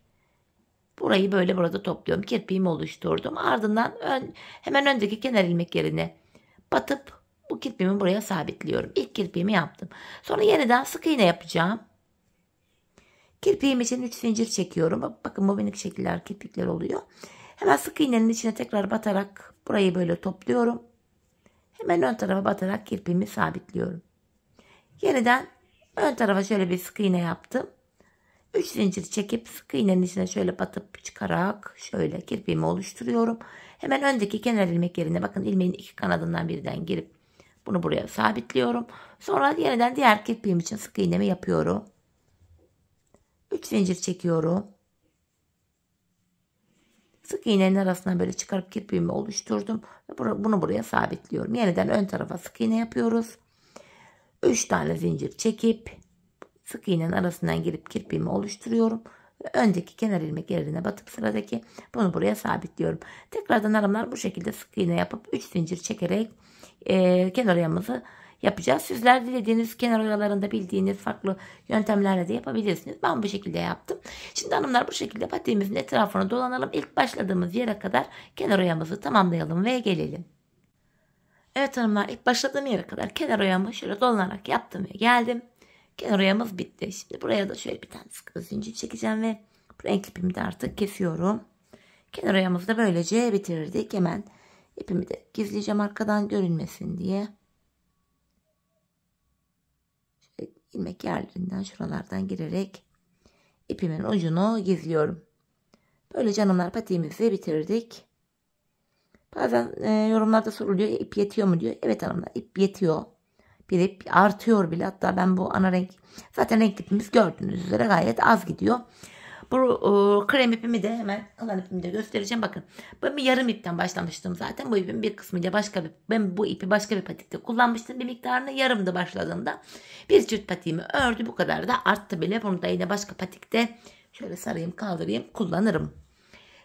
burayı böyle burada topluyorum. Kirpiğimi oluşturdum. Ardından hemen öndeki kenar ilmek yerine batıp bu kirpiğimi buraya sabitliyorum. İlk kirpiğimi yaptım. Sonra yeniden sık iğne yapacağım. Kirpiğim için 3 zincir çekiyorum. Bakın bu minik şekiller kirpikler oluyor. Hemen sık iğnenin içine tekrar batarak burayı böyle topluyorum. Hemen ön tarafa batarak kirpiğimi sabitliyorum. Yeniden ön tarafa şöyle bir sık iğne yaptım. 3 zincir çekip sık iğnenin içine şöyle batıp çıkarak şöyle kirpiğimi oluşturuyorum. Hemen öndeki kenar ilmek yerine bakın ilmeğin iki kanadından birden girip bunu buraya sabitliyorum. Sonra yeniden diğer kirpiğim için sık iğnemi yapıyorum. 3 zincir çekiyorum. Sık iğnenin arasından böyle çıkarıp kirpiğimi oluşturdum. Ve bunu buraya sabitliyorum. Yeniden ön tarafa sık iğne yapıyoruz. 3 tane zincir çekip sık iğnenin arasından girip kirpiğimi oluşturuyorum. Ve öndeki kenar ilmek yerine batıp sıradaki bunu buraya sabitliyorum. Tekrardan hanımlar bu şekilde sık iğne yapıp 3 zincir çekerek kenar oyamızı yapacağız. Sizler dilediğiniz kenar oyalarında bildiğiniz farklı yöntemlerle de yapabilirsiniz. Ben bu şekilde yaptım. Şimdi hanımlar bu şekilde patiğimizin etrafını dolanalım. İlk başladığımız yere kadar kenar oyamızı tamamlayalım ve gelelim. Evet hanımlar ilk başladığım yere kadar kenar oyamı şöyle dolanarak yaptım ve geldim. Kenar oyamız bitti. Şimdi buraya da şöyle bir tane sıkı zincir çekeceğim ve renk ipimi de artık kesiyorum. Kenar oyamızı da böylece bitirdik. Hemen ipimi de gizleyeceğim arkadan görünmesin diye. Şöyle ilmek yerlerinden şuralardan girerek ipimin ucunu gizliyorum. Böylece hanımlar patiğimizi bitirdik. Bazen yorumlarda soruluyor ip yetiyor mu diyor. Evet hanımlar ip yetiyor. Bir ip artıyor bile. Hatta ben bu ana renk zaten renk ipimiz gördüğünüz üzere gayet az gidiyor. Bu krem ipimi de hemen kalan ipimi de göstereceğim. Bakın ben bir yarım ipten başlamıştım zaten. Bu ipin bir kısmıyla ben bu ipi başka bir patikte kullanmıştım. Bir miktarını yarımdı başladığımda. Bir çift patiğimi ördü. Bu kadar da arttı bile. Bunu da yine başka patikte şöyle sarayım kaldırayım kullanırım.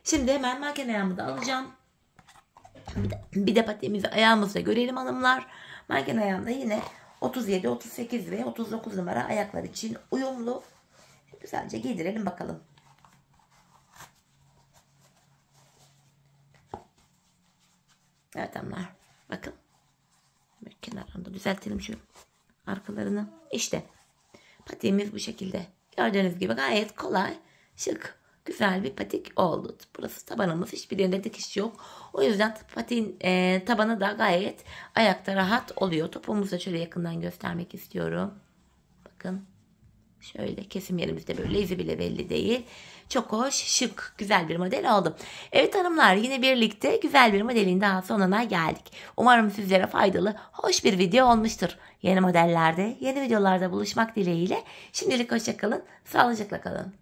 Şimdi hemen makine ayağımı da alacağım. Bir de patiğimizi ayağımızla görelim hanımlar. Manken ayağında yine 37, 38 ve 39 numara ayaklar için uyumlu. Güzelce giydirelim bakalım. Evet hanımlar. Bakın. Kenarlarını düzeltelim şu arkalarını. İşte patiğimiz bu şekilde. Gördüğünüz gibi gayet kolay, şık, güzel bir patik oldu. Burası tabanımız. Hiçbir yerinde dikiş yok. O yüzden patiğin tabanı da gayet ayakta rahat oluyor. Topumuzu da şöyle yakından göstermek istiyorum. Bakın. Şöyle kesim yerimizde böyle izi bile belli değil. Çok hoş, şık, güzel bir model oldu. Evet hanımlar yine birlikte güzel bir modelin daha sonuna geldik. Umarım sizlere faydalı, hoş bir video olmuştur. Yeni modellerde, yeni videolarda buluşmak dileğiyle. Şimdilik hoşça kalın, sağlıcakla kalın.